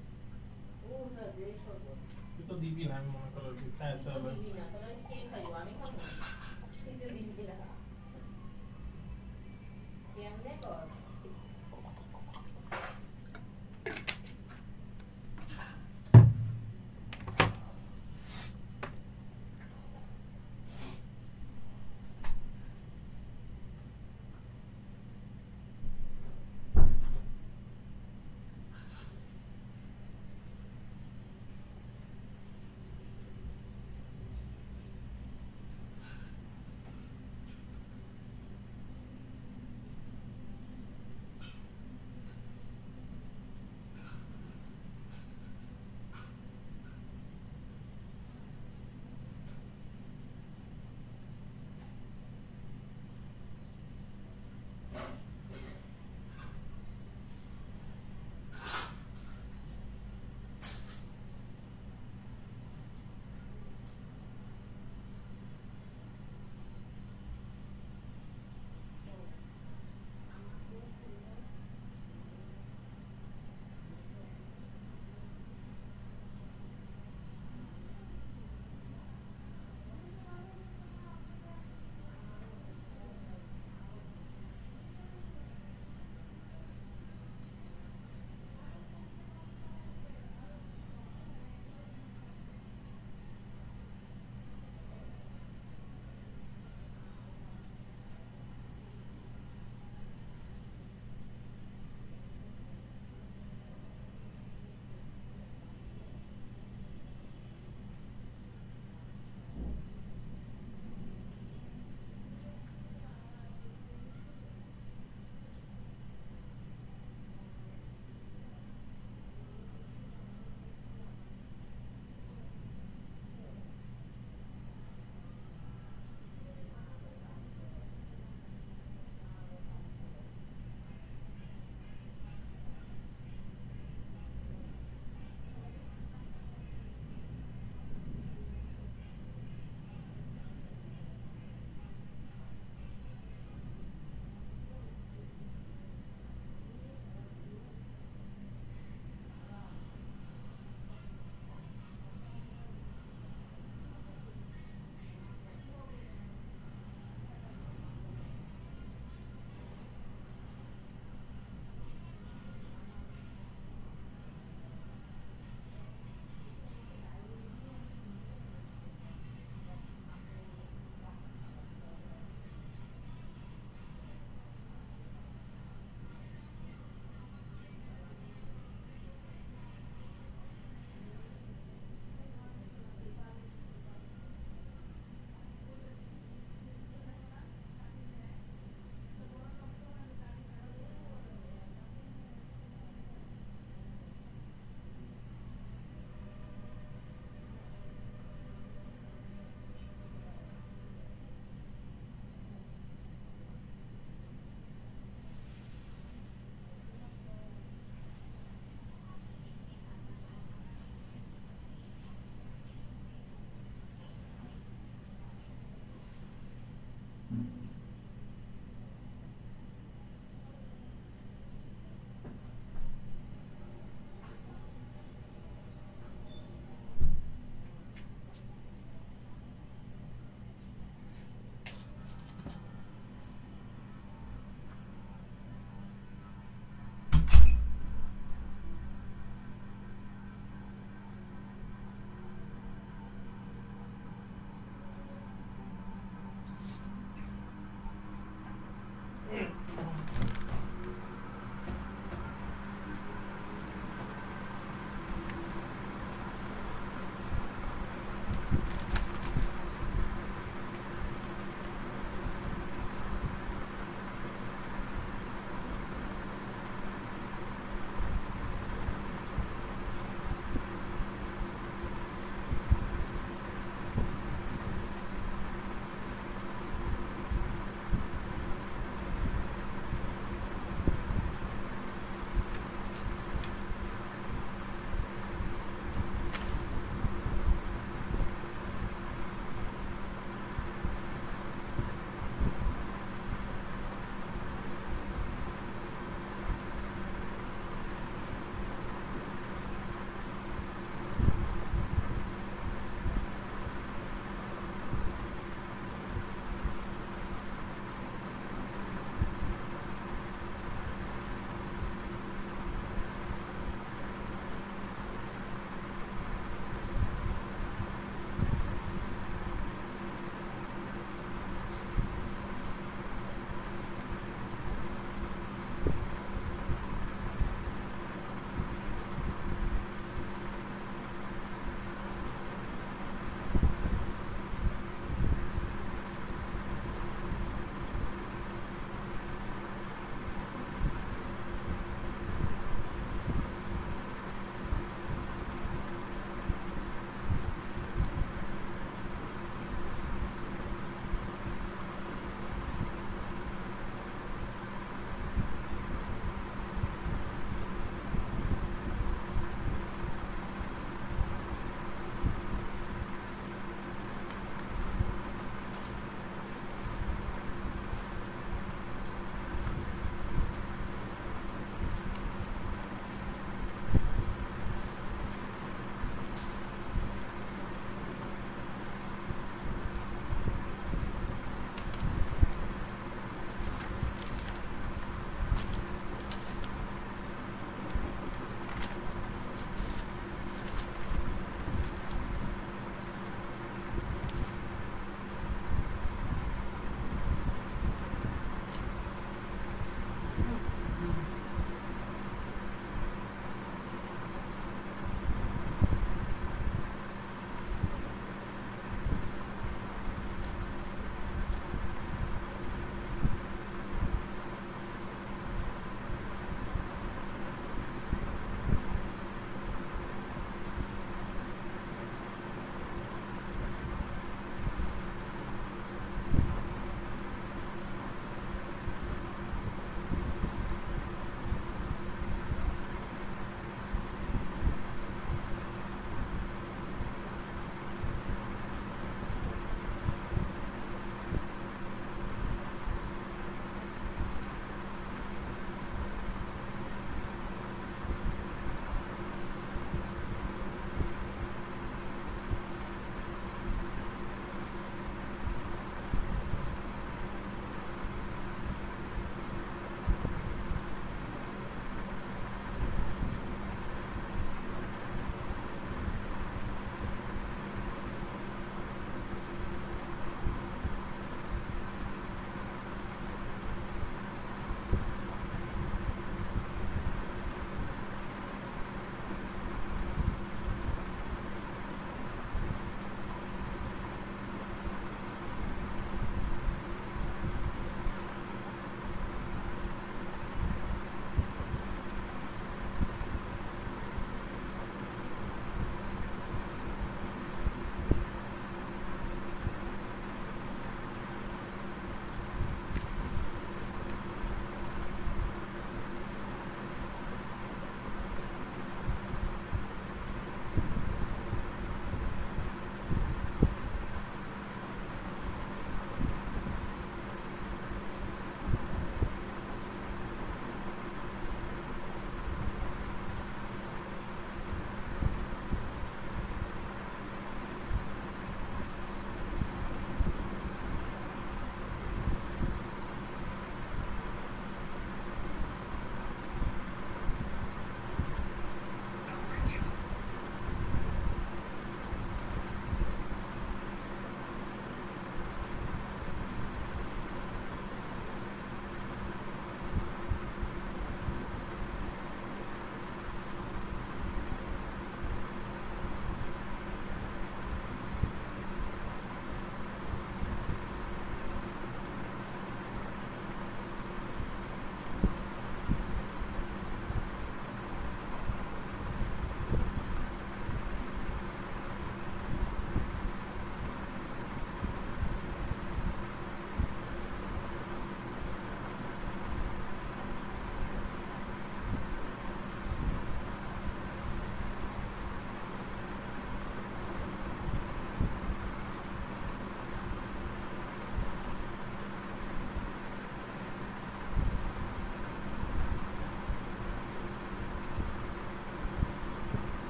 ও না বেশ হবে। তুই তো দিবি না, আমি মনে করো যে চায় চলে দিবি না, তাহলে কে খাইব? আমি খাবো। তুই তো দিবি না। কেমনে কস?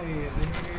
রে